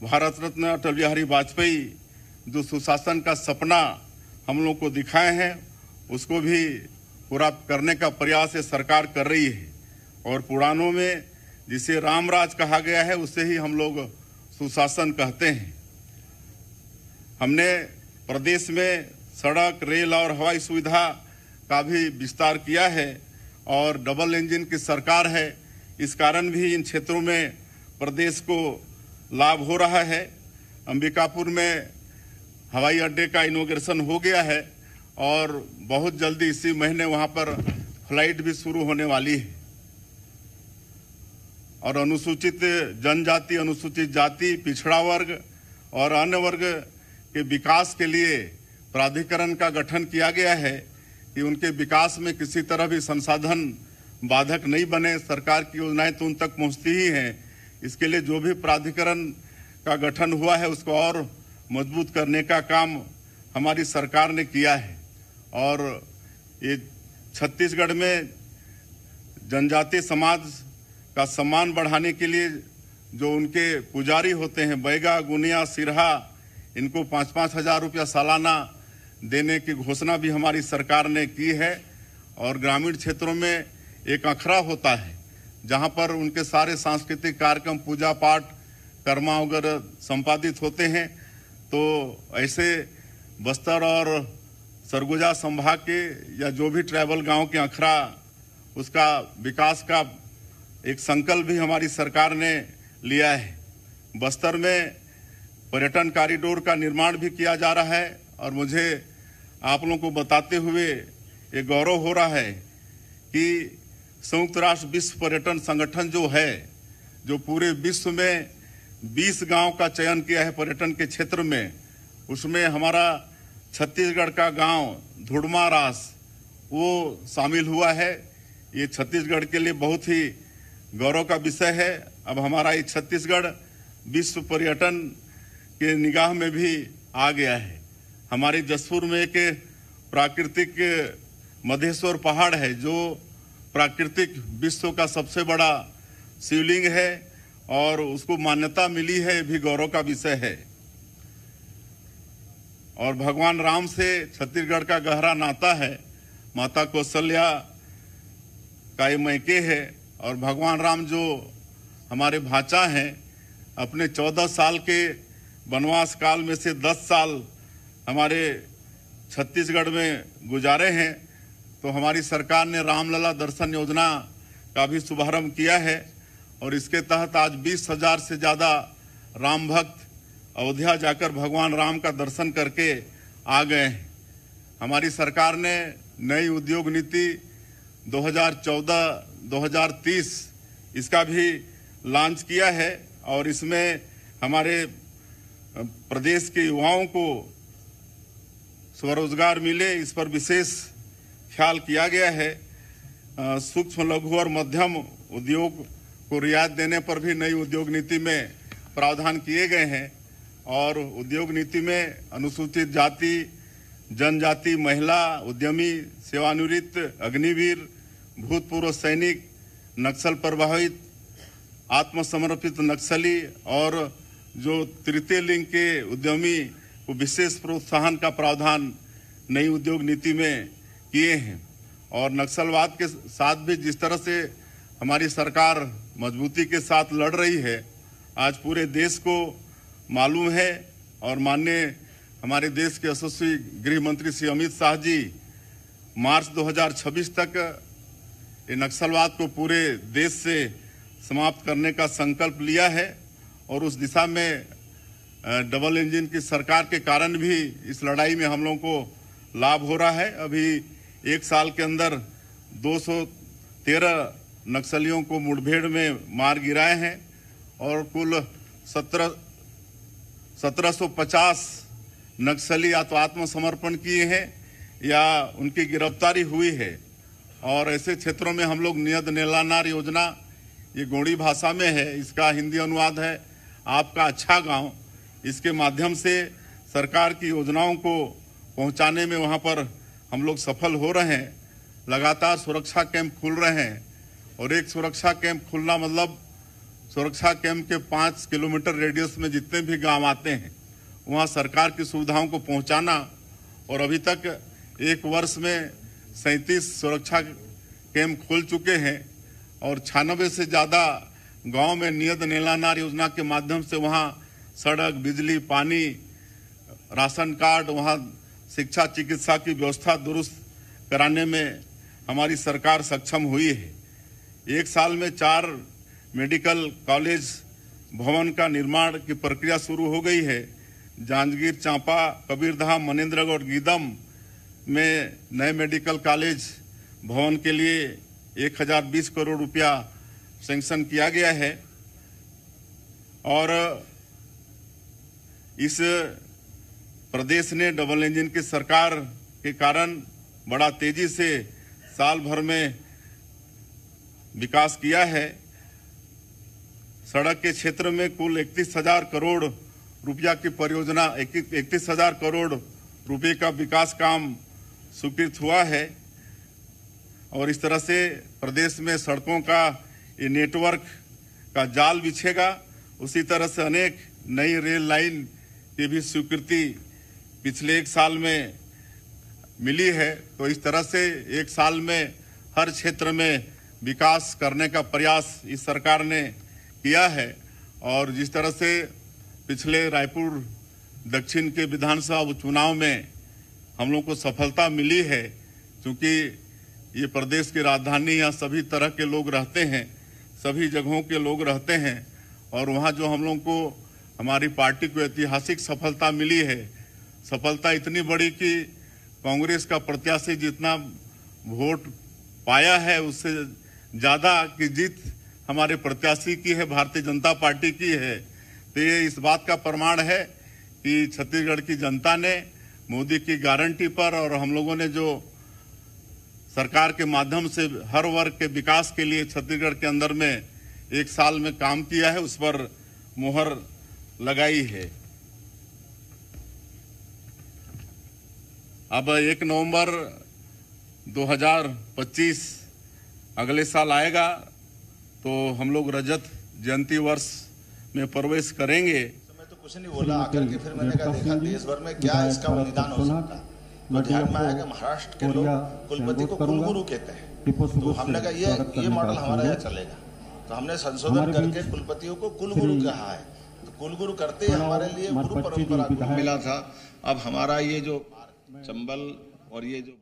भारत रत्न अटल बिहारी वाजपेयी जो सुशासन का सपना हम लोग को दिखाए हैं उसको भी पूरा करने का प्रयास ये सरकार कर रही है। और पुराणों में जिसे रामराज कहा गया है उसे ही हम लोग सुशासन कहते हैं। हमने प्रदेश में सड़क, रेल और हवाई सुविधा का भी विस्तार किया है और डबल इंजन की सरकार है, इस कारण भी इन क्षेत्रों में प्रदेश को लाभ हो रहा है। अंबिकापुर में हवाई अड्डे का इनॉग्रेशन हो गया है और बहुत जल्दी इसी महीने वहां पर फ्लाइट भी शुरू होने वाली है। और अनुसूचित जनजाति, अनुसूचित जाति, पिछड़ा वर्ग और अन्य वर्ग के विकास के लिए प्राधिकरण का गठन किया गया है कि उनके विकास में किसी तरह भी संसाधन बाधक नहीं बने। सरकार की योजनाएं तो उन तक पहुंचती ही हैं, इसके लिए जो भी प्राधिकरण का गठन हुआ है उसको और मजबूत करने का काम हमारी सरकार ने किया है। और ये छत्तीसगढ़ में जनजातीय समाज का सम्मान बढ़ाने के लिए जो उनके पुजारी होते हैं, बैगा, गुनिया, सिरहा, इनको 5-5 हज़ार रुपया सालाना देने की घोषणा भी हमारी सरकार ने की है। और ग्रामीण क्षेत्रों में एक अखड़ा होता है जहां पर उनके सारे सांस्कृतिक कार्यक्रम, पूजा पाठ, कर्मा वगैरह संपादित होते हैं। तो ऐसे बस्तर और सरगुजा संभाग के या जो भी ट्राइबल गांव के अखड़ा, उसका विकास का एक संकल्प भी हमारी सरकार ने लिया है। बस्तर में पर्यटन कॉरिडोर का निर्माण भी किया जा रहा है और मुझे आप लोगों को बताते हुए ये गौरव हो रहा है कि संयुक्त राष्ट्र विश्व पर्यटन संगठन जो है, जो पूरे विश्व में 20 गांव का चयन किया है पर्यटन के क्षेत्र में, उसमें हमारा छत्तीसगढ़ का गांव धुड़मा रास वो शामिल हुआ है। ये छत्तीसगढ़ के लिए बहुत ही गौरव का विषय है। अब हमारा ये छत्तीसगढ़ विश्व पर्यटन के निगाह में भी आ गया है। हमारे जसपुर में एक प्राकृतिक मधेश्वर पहाड़ है जो प्राकृतिक विश्व का सबसे बड़ा शिवलिंग है और उसको मान्यता मिली है, भी गौरव का विषय है। और भगवान राम से छत्तीसगढ़ का गहरा नाता है। माता कौशल्या का ये मैके है और भगवान राम जो हमारे भाचा हैं, अपने 14 साल के वनवास काल में से 10 साल हमारे छत्तीसगढ़ में गुजारे हैं। तो हमारी सरकार ने रामलला दर्शन योजना का भी शुभारंभ किया है और इसके तहत आज 20,000 से ज़्यादा राम भक्त अयोध्या जाकर भगवान राम का दर्शन करके आ गए हैं। हमारी सरकार ने नई उद्योग नीति 2014-2030 इसका भी लॉन्च किया है और इसमें हमारे प्रदेश के युवाओं को स्वरोजगार मिले, इस पर विशेष ख्याल किया गया है। सूक्ष्म लघु और मध्यम उद्योग को रियायत देने पर भी नई उद्योग नीति में प्रावधान किए गए हैं और उद्योग नीति में अनुसूचित जाति, जनजाति, महिला उद्यमी, सेवानिवृत्त अग्निवीर, भूतपूर्व सैनिक, नक्सल प्रभावित, आत्मसमर्पित नक्सली और जो तृतीय लिंग के उद्यमी को विशेष प्रोत्साहन का प्रावधान नई उद्योग नीति में किए हैं। और नक्सलवाद के साथ भी जिस तरह से हमारी सरकार मजबूती के साथ लड़ रही है, आज पूरे देश को मालूम है। और माननीय हमारे देश के यशस्वी गृह मंत्री श्री अमित शाह जी मार्च 2026 तक ये नक्सलवाद को पूरे देश से समाप्त करने का संकल्प लिया है और उस दिशा में डबल इंजन की सरकार के कारण भी इस लड़ाई में हम लोगों को लाभ हो रहा है। अभी एक साल के अंदर 213 नक्सलियों को मुठभेड़ में मार गिराए हैं और कुल 1750 नक्सली या तो आत्मसमर्पण किए हैं या उनकी गिरफ्तारी हुई है। और ऐसे क्षेत्रों में हम लोग नियत नेलानार योजना, ये गोंडी भाषा में है, इसका हिंदी अनुवाद है आपका अच्छा गांव। इसके माध्यम से सरकार की योजनाओं को पहुंचाने में वहां पर हम लोग सफल हो रहे हैं। लगातार सुरक्षा कैंप खुल रहे हैं और एक सुरक्षा कैंप खुलना मतलब सुरक्षा कैंप के 5 किलोमीटर रेडियस में जितने भी गांव आते हैं वहां सरकार की सुविधाओं को पहुंचाना। और अभी तक एक वर्ष में 37 सुरक्षा कैंप खुल चुके हैं और 96 से ज़्यादा गांव में नियत नेलानार योजना के माध्यम से वहां सड़क, बिजली, पानी, राशन कार्ड, वहां शिक्षा, चिकित्सा की व्यवस्था दुरुस्त कराने में हमारी सरकार सक्षम हुई है। एक साल में 4 मेडिकल कॉलेज भवन का निर्माण की प्रक्रिया शुरू हो गई है। जांजगीर, चांपा, कबीरधाम, मनेंद्रगढ़, गीदम में नए मेडिकल कॉलेज भवन के लिए 1020 करोड़ रुपया सैंक्शन किया गया है। और इस प्रदेश ने डबल इंजन की सरकार के कारण बड़ा तेजी से साल भर में विकास किया है। सड़क के क्षेत्र में कुल 31,000 करोड़ रुपया की परियोजना, 31,000 करोड़ रुपए का विकास काम स्वीकृत हुआ है। और इस तरह से प्रदेश में सड़कों का ये नेटवर्क का जाल बिछेगा। उसी तरह से अनेक नई रेल लाइन की भी स्वीकृति पिछले एक साल में मिली है। तो इस तरह से एक साल में हर क्षेत्र में विकास करने का प्रयास इस सरकार ने किया है। और जिस तरह से पिछले रायपुर दक्षिण के विधानसभा उपचुनाव में हम लोग को सफलता मिली है, क्योंकि ये प्रदेश की राजधानी, यहाँ सभी तरह के लोग रहते हैं, सभी जगहों के लोग रहते हैं और वहाँ जो हम लोग को हमारी पार्टी को ऐतिहासिक सफलता मिली है, सफलता इतनी बड़ी कि कांग्रेस का प्रत्याशी जितना वोट पाया है उससे ज़्यादा की जीत हमारे प्रत्याशी की है, भारतीय जनता पार्टी की है। तो ये इस बात का प्रमाण है कि छत्तीसगढ़ की जनता ने मोदी की गारंटी पर और हम लोगों ने जो सरकार के माध्यम से हर वर्ग के विकास के लिए छत्तीसगढ़ के अंदर में एक साल में काम किया है, उस पर मुहर लगाई है। अब 1 नवंबर 2025 अगले साल आएगा तो हम लोग रजत जयंती वर्ष में प्रवेश करेंगे। मैं तो कुछ नहीं बोला, आकर के फिर मैंने कहा देखा देश भर में क्या इसका बलिदान हो सकता है। तो ध्यान में आया कि महाराष्ट्र के लोग कुलपति को कुलगुरु कहते हैं, तो हमने कहा ये मॉडल हमारा यहाँ चलेगा। तो हमने संशोधन करके कुलपतियों को कुलगुरु कहा है। तो कुलगुरु करते ही हमारे लिए गुरु परंपरा मिला था। अब हमारा ये जो चंबल और ये जो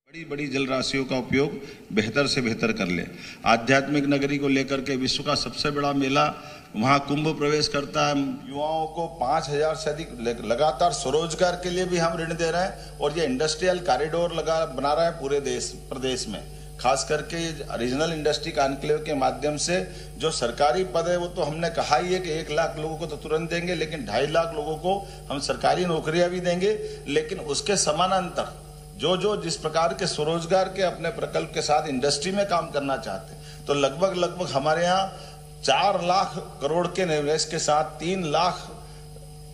बड़ी बड़ी जल राशियों का उपयोग बेहतर से बेहतर कर ले। आध्यात्मिक नगरी को लेकर के विश्व का सबसे बड़ा मेला वहाँ कुंभ प्रवेश करता है। युवाओं को 5,000 से अधिक लगातार स्वरोजगार के लिए भी हम ऋण दे रहे हैं और ये इंडस्ट्रियल कॉरिडोर बना रहे हैं पूरे प्रदेश में। खास करके रीजनल इंडस्ट्री कॉन्क्लेव के माध्यम से जो सरकारी पद है वो तो हमने कहा ही है कि 1 लाख लोगों को तो तुरंत देंगे, लेकिन 2.5 लाख लोगों को हम सरकारी नौकरियां भी देंगे। लेकिन उसके समानांतर जो जिस प्रकार के स्वरोजगार के अपने प्रकल्प के साथ इंडस्ट्री में काम करना चाहते हैं, तो लगभग हमारे यहाँ 4 लाख करोड़ के निवेश के साथ 3 लाख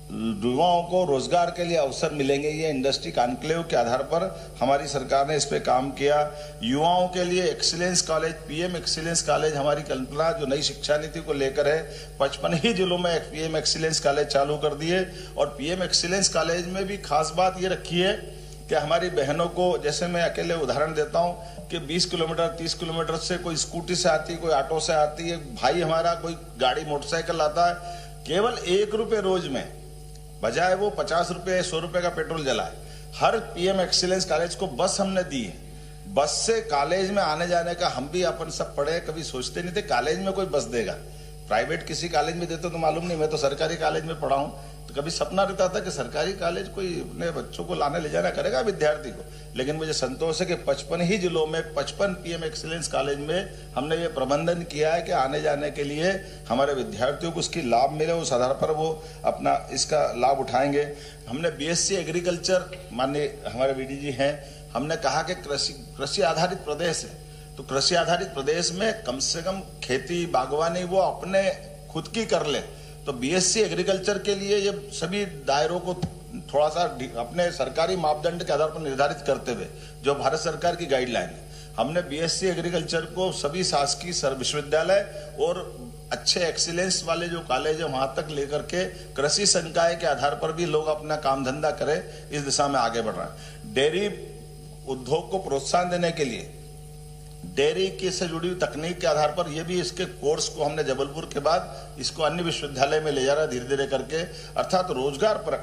युवाओं को रोजगार के लिए अवसर मिलेंगे। ये इंडस्ट्री कॉन्क्लेव के आधार पर हमारी सरकार ने इस पे काम किया। युवाओं के लिए excellence college, PM excellence college हमारी कल्पना जो नई शिक्षा नीति को लेकर है, 55 ही जिलों में पीएम एक्सीलेंस कॉलेज चालू कर दिए। और पीएम एक्सीलेंस कॉलेज में भी खास बात ये रखी है कि हमारी बहनों को, जैसे मैं अकेले उदाहरण देता हूँ कि 20 किलोमीटर 30 किलोमीटर से कोई स्कूटी से आती है, कोई ऑटो से आती है, भाई हमारा कोई गाड़ी मोटरसाइकिल आता है, केवल 1 रुपये रोज में बजाय वो 50 रुपये 100 रुपये का पेट्रोल जलाए, हर पीएम एक्सीलेंस कॉलेज को बस हमने दी है। बस से कॉलेज में आने जाने का हम भी अपन सब पढ़े, कभी सोचते नहीं थे कॉलेज में कोई बस देगा। प्राइवेट किसी कॉलेज में देते तो मालूम नहीं, मैं तो सरकारी कॉलेज में पढ़ा हूँ, तो कभी सपना रहता था कि सरकारी कॉलेज कोई अपने बच्चों को लाने ले जाना करेगा विद्यार्थी को। लेकिन मुझे संतोष है कि 55 ही जिलों में 55 पीएम एक्सीलेंस कॉलेज में हमने ये प्रबंधन किया है कि आने जाने के लिए हमारे विद्यार्थियों को उसकी लाभ मिले, उस आधार पर वो अपना इसका लाभ उठाएंगे। हमने बीएससी एग्रीकल्चर, माननीय हमारे वीडी जी हैं, हमने कहा कि कृषि आधारित प्रदेश है, तो कृषि आधारित प्रदेश में कम से कम खेती बागवानी वो अपने खुद की कर ले। तो बीएससी एग्रीकल्चर के लिए ये सभी दायरों को थोड़ा सा अपने सरकारी मापदंड के आधार पर निर्धारित करते हुए, जो भारत सरकार की गाइडलाइन है, हमने बीएससी एग्रीकल्चर को सभी शासकीय विश्वविद्यालय और अच्छे एक्सीलेंस वाले जो कॉलेज है वहां तक लेकर के कृषि संकाय के आधार पर भी लोग अपना काम धंधा करें, इस दिशा में आगे बढ़ रहे हैं। डेयरी उद्योग को प्रोत्साहन देने के लिए डेयरी के से जुड़ी हुई तकनीक के आधार पर ये भी इसके कोर्स को हमने जबलपुर के बाद इसको अन्य विश्वविद्यालय में ले जा रहा है धीरे धीरे करके। अर्थात रोजगार पर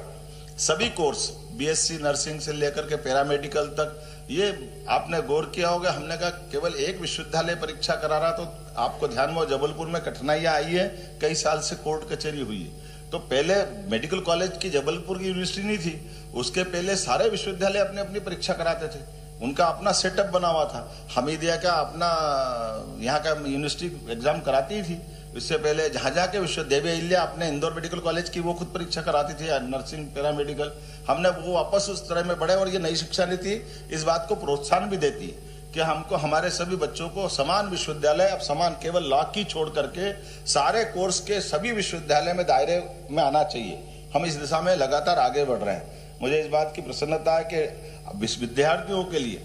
सभी कोर्स, बीएससी नर्सिंग से लेकर के पैरामेडिकल तक, ये आपने गौर किया होगा, हमने कहा केवल एक विश्वविद्यालय परीक्षा करा रहा, तो आपको ध्यान में जबलपुर में कठिनाइयां आई है, कई साल से कोर्ट कचहरी हुई है। तो पहले मेडिकल कॉलेज की जबलपुर की यूनिवर्सिटी नहीं थी, उसके पहले सारे विश्वविद्यालय अपनी अपनी परीक्षा कराते थे, उनका अपना सेटअप बना हुआ था। हमीदिया का अपना यहाँ का यूनिवर्सिटी एग्जाम कराती थी, इससे पहले जहाँ के विश्वविद्यालय अहिल्या अपने इंदौर मेडिकल कॉलेज की वो खुद परीक्षा कराती थी, नर्सिंग पैरामेडिकल। हमने वो वापस उस तरह में बढ़े, और ये नई शिक्षा नीति इस बात को प्रोत्साहन भी देती है कि हमको हमारे सभी बच्चों को समान विश्वविद्यालय, अब समान केवल लॉ की छोड़ करके सारे कोर्स के सभी विश्वविद्यालय में दायरे में आना चाहिए। हम इस दिशा में लगातार आगे बढ़ रहे हैं। मुझे इस बात की प्रसन्नता है कि विद्यार्थियों के लिए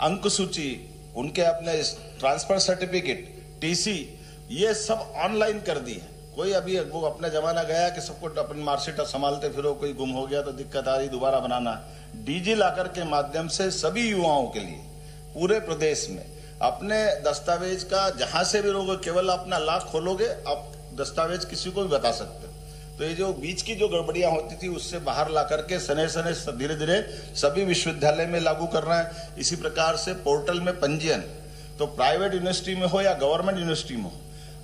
अंक सूची, उनके अपने ट्रांसफर सर्टिफिकेट, टीसी, ये सब ऑनलाइन कर दी है। कोई अभी वो अपना जमाना गया कि सबको अपनी मार्कशीट संभालते फिरो, कोई गुम हो गया तो दिक्कत आ रही, दोबारा बनाना। डीजी लॉकर के माध्यम से सभी युवाओं के लिए पूरे प्रदेश में अपने दस्तावेज का जहां से भी लोगे, केवल अपना लॉक खोलोगे, आप दस्तावेज किसी को भी बता सकते हो। तो ये जो बीच की जो गड़बड़ियां होती थी उससे बाहर ला करके सने सने धीरे धीरे सभी विश्वविद्यालय में लागू कर रहे हैं। इसी प्रकार से पोर्टल में पंजीयन, तो प्राइवेट यूनिवर्सिटी में हो या गवर्नमेंट यूनिवर्सिटी में हो,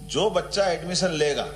जो बच्चा एडमिशन लेगा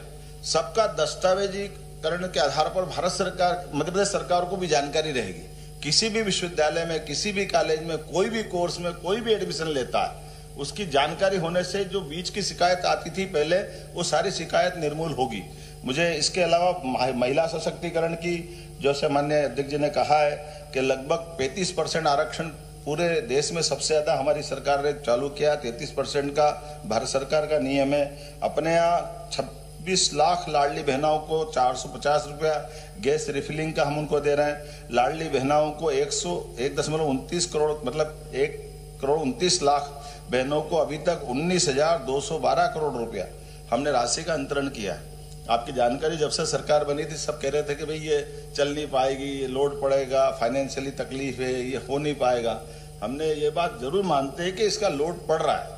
सबका दस्तावेजीकरण के आधार पर भारत सरकार, मध्य प्रदेश सरकार को भी जानकारी रहेगी। किसी भी विश्वविद्यालय में, किसी भी कॉलेज में, कोई भी कोर्स में कोई भी एडमिशन लेता है, उसकी जानकारी होने से जो बीच की शिकायत आती थी पहले, वो सारी शिकायत निर्मूल होगी। मुझे इसके अलावा महिला सशक्तिकरण की, जैसे माननीय अध्यक्ष जी ने कहा है कि लगभग 35% आरक्षण पूरे देश में सबसे ज्यादा हमारी सरकार ने चालू किया। 33% का भारत सरकार का नियम है। अपने यहाँ 26 लाख लाडली बहनाओं को 450 रुपया गैस रिफिलिंग का हम उनको दे रहे हैं। लाडली बहनाओं को 1.29 करोड़, मतलब 1.29 लाख बहनों को अभी तक 19,212 करोड़ रुपया हमने राशि का अंतरण किया है। आपकी जानकारी, जब से सरकार बनी थी सब कह रहे थे कि भाई ये चल नहीं पाएगी, ये लोड पड़ेगा, फाइनेंशियली तकलीफ है, ये हो नहीं पाएगा। हमने ये बात जरूर मानते हैं कि इसका लोड पड़ रहा है,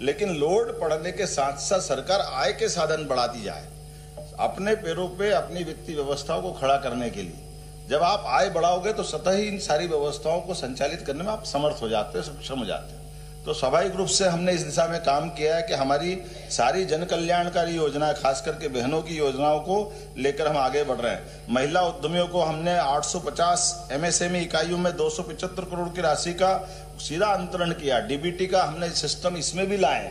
लेकिन लोड पड़ने के साथ साथ सरकार आय के साधन बढ़ाती जाए अपने पैरों पे अपनी वित्तीय व्यवस्थाओं को खड़ा करने के लिए। जब आप आय बढ़ाओगे तो स्वतः ही इन सारी व्यवस्थाओं को संचालित करने में आप समर्थ हो जाते हो, सक्षम हो जाते हो। तो स्वाभाविक रूप से हमने इस दिशा में काम किया है कि हमारी सारी जन कल्याणकारी योजनाएं, खास करके बहनों की योजनाओं को लेकर हम आगे बढ़ रहे हैं। महिला उद्यमियों को हमने 850 MSME इकाइयों में 275 करोड़ की राशि का सीधा अंतरण किया। डीबीटी का हमने सिस्टम इसमें भी लाए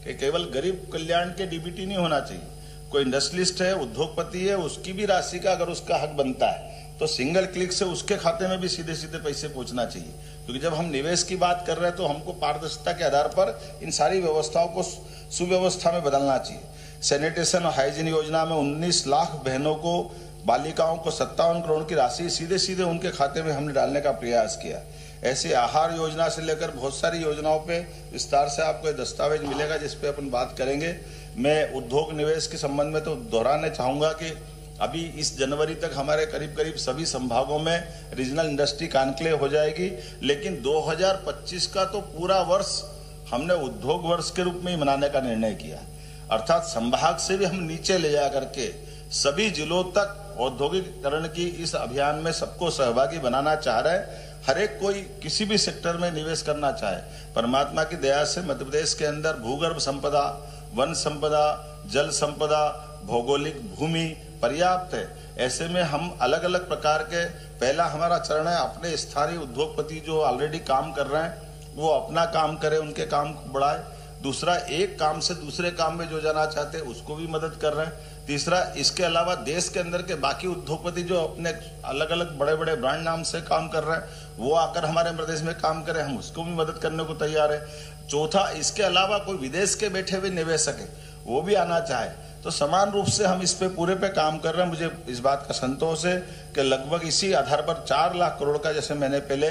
कि केवल गरीब कल्याण के डीबीटी नहीं होना चाहिए। कोई इंडस्ट्रियलिस्ट है, उद्योगपति है, उसकी भी राशि का अगर उसका हक बनता है तो सिंगल क्लिक से उसके खाते में भी सीधे सीधे पैसे पहुंचना चाहिए। क्योंकि जब हम निवेश की बात कर रहे हैं तो हमको पारदर्शिता के आधार पर इन सारी व्यवस्थाओं को सुव्यवस्था में बदलना चाहिए। सैनिटेशन और हाइजीन योजना में 19 लाख बहनों को, बालिकाओं को 57 करोड़ की राशि सीधे सीधे उनके खाते में हमने डालने का प्रयास किया। ऐसे आहार योजना से लेकर बहुत सारी योजनाओं पे विस्तार से आपको दस्तावेज मिलेगा जिस पे अपन बात करेंगे। मैं उद्योग निवेश के संबंध में तो दोहराना चाहूंगा कि अभी इस जनवरी तक हमारे करीब करीब सभी संभागों में रीजनल इंडस्ट्री कॉन्क्लेव हो जाएगी, लेकिन 2025 का तो पूरा वर्ष हमने उद्योग वर्ष के रूप में ही मनाने का निर्णय किया। अर्थात संभाग से भी हम नीचे ले जा करके सभी जिलों तक औद्योगिकरण की इस अभियान में सबको सहभागी बनाना चाह रहे हैं। हर एक कोई किसी भी सेक्टर में निवेश करना चाहे। परमात्मा की दया से मध्य प्रदेश के अंदर भूगर्भ संपदा, वन संपदा, जल संपदा, भौगोलिक भूमि पर्याप्त है। ऐसे में हम अलग अलग प्रकार के, पहला हमारा चरण है अपने स्थानीय उद्योगपति जो ऑलरेडी काम कर रहे हैं वो अपना काम करें, उनके काम को बढ़ाए। दूसरा, एक काम से दूसरे काम में जो जाना चाहते हैं उसको भी मदद कर रहे हैं। तीसरा, इसके अलावा देश के अंदर के बाकी उद्योगपति जो अपने अलग अलग बड़े बड़े ब्रांड नाम से काम कर रहे हैं वो आकर हमारे प्रदेश में काम करें, हम उसको भी मदद करने को तैयार है। चौथा, इसके अलावा कोई विदेश के बैठे हुए निवेशक है वो भी आना चाहे तो समान रूप से हम इस पे पूरे पे काम कर रहे हैं। मुझे इस बात का संतोष है कि लगभग इसी आधार पर 4 लाख करोड़ का, जैसे मैंने पहले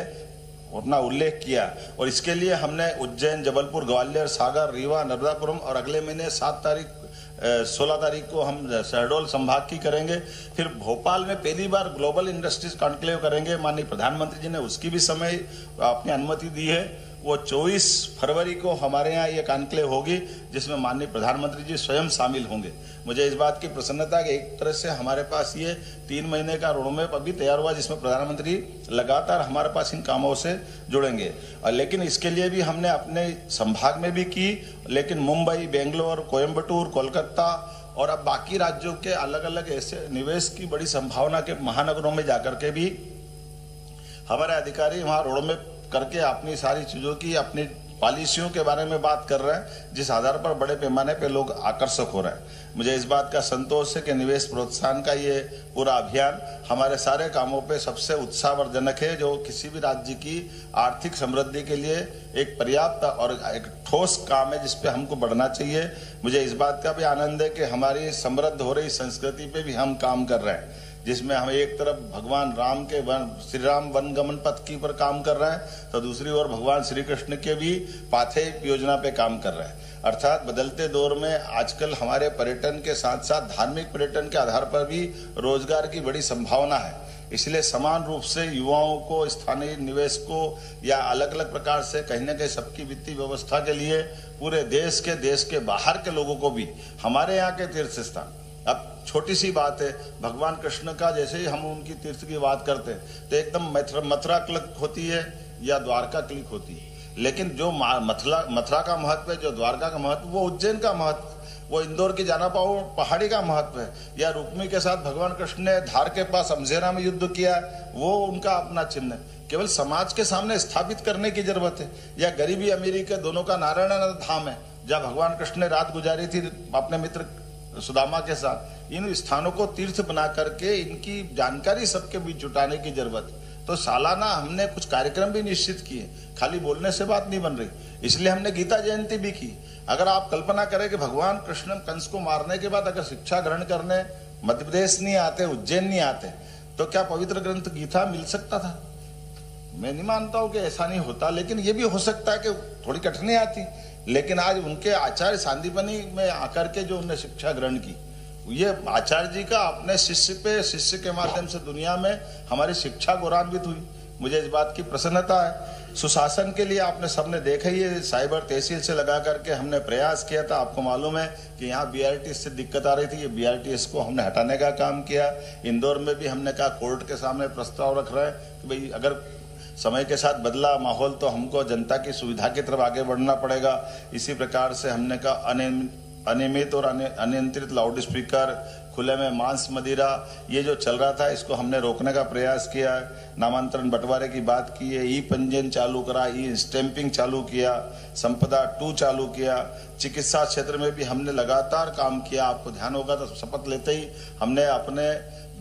अपना उल्लेख किया, और इसके लिए हमने उज्जैन, जबलपुर, ग्वालियर, सागर, रीवा, नर्मदापुरम और अगले महीने 16 तारीख को हम शहडोल संभाग की करेंगे। फिर भोपाल में पहली बार ग्लोबल इंडस्ट्रीज कॉन्क्लेव करेंगे। माननीय प्रधानमंत्री जी ने उसकी भी समय अपनी अनुमति दी है। वो 24 फरवरी को हमारे यहाँ ये कॉन्क्लेव होगी जिसमें माननीय प्रधानमंत्री जी स्वयं शामिल होंगे। मुझे इस बात की प्रसन्नता कि एक तरह से हमारे पास ये 3 महीने का रोड मैप अभी तैयार हुआ जिसमें प्रधानमंत्री लगातार हमारे पास इन कामों से जुड़ेंगे। और लेकिन इसके लिए भी हमने अपने संभाग में भी की, लेकिन मुंबई, बेंगलोर, कोयम्बटूर, कोलकाता और अब बाकी राज्यों के अलग अलग ऐसे निवेश की बड़ी संभावना के महानगरों में जाकर के भी हमारे अधिकारी वहाँ रोड मैप करके अपनी सारी चीजों की, अपनी पॉलिसियों के बारे में बात कर रहे हैं जिस आधार पर बड़े पैमाने पे लोग आकर्षक हो रहे हैं। मुझे इस बात का संतोष है कि निवेश प्रोत्साहन का ये पूरा अभियान हमारे सारे कामों पे सबसे उत्साहवर्धक है, जो किसी भी राज्य की आर्थिक समृद्धि के लिए एक पर्याप्त और एक ठोस काम है जिसपे हमको बढ़ना चाहिए। मुझे इस बात का भी आनंद है कि हमारी समृद्ध हो रही संस्कृति पे भी हम काम कर रहे हैं, जिसमें हम एक तरफ भगवान राम के श्री राम वनगमन पथ की पर काम कर रहे हैं तो दूसरी ओर भगवान श्री कृष्ण के भी पाथेय योजना पे काम कर रहे हैं। अर्थात बदलते दौर में आजकल हमारे पर्यटन के साथ साथ धार्मिक पर्यटन के आधार पर भी रोजगार की बड़ी संभावना है। इसलिए समान रूप से युवाओं को, स्थानीय निवेश को या अलग अलग प्रकार से कहीं न कहीं सबकी वित्तीय व्यवस्था के लिए पूरे देश के बाहर के लोगों को भी हमारे यहाँ के तीर्थ स्थान, अब छोटी सी बात है, भगवान कृष्ण का जैसे ही हम उनकी तीर्थ की बात करते हैं तो एकदम मथुरा क्लिक होती है या द्वारका क्लिक होती है, लेकिन जो मथुरा का महत्व है, जो द्वारका का महत्व, वो उज्जैन का महत्व, वो इंदौर की जाना पाओ पहाड़ी का महत्व है, या रुक्मी के साथ भगवान कृष्ण ने धार के पास अमजेरा में युद्ध किया, वो उनका अपना चिन्ह है। केवल समाज के सामने स्थापित करने की जरूरत है। या गरीबी अमीरी के दोनों का नारायण धाम है जहाँ भगवान कृष्ण ने रात गुजारी थी अपने मित्र सुदामा के साथ। इन स्थानों को तीर्थ बना करके इनकी जानकारी सबके बीच जुटाने की जरूरत है। तो सालाना हमने कुछ कार्यक्रम भी निश्चित किए, खाली बोलने से बात नहीं बन रही, इसलिए हमने गीता जयंती भी की। अगर आप कल्पना करें कि भगवान कृष्ण कंस को मारने के बाद अगर शिक्षा ग्रहण करने मध्य प्रदेश नहीं आते, उज्जैन नहीं आते, तो क्या पवित्र ग्रंथ गीता मिल सकता था? मैं नहीं मानता हूं कि ऐसा नहीं होता, लेकिन यह भी हो सकता है कि थोड़ी कठिनाई आती। लेकिन आज उनके आचार्य सांदीपनी में आकर के जो उन्होंने शिक्षा ग्रहण की, ये आचार्य जी का अपने शिष्य के माध्यम से दुनिया में हमारी शिक्षा गौरवान्वित हुई। मुझे इस बात की प्रसन्नता है। सुशासन के लिए आपने सबने देखा ही है, साइबर तहसील से लगा करके हमने प्रयास किया था। आपको मालूम है कि यहाँ बीआरटीएस से दिक्कत आ रही थी, ये बीआरटीएस को हमने हटाने का काम किया। इंदौर में भी हमने कहा, कोर्ट के सामने प्रस्ताव रख रहे हैं कि भाई अगर समय के साथ बदला माहौल तो हमको जनता की सुविधा की तरफ आगे बढ़ना पड़ेगा। इसी प्रकार से हमने कहा अनियमित और अनियंत्रित लाउड स्पीकर, खुले में मांस मदिरा, ये जो चल रहा था इसको हमने रोकने का प्रयास किया। नामांतरण बंटवारे की बात की है, ई पंजीयन चालू करा, ई स्टैंपिंग चालू किया, संपदा 2 चालू किया। चिकित्सा क्षेत्र में भी हमने लगातार काम किया। आपको ध्यान होगा तो शपथ लेते ही हमने अपने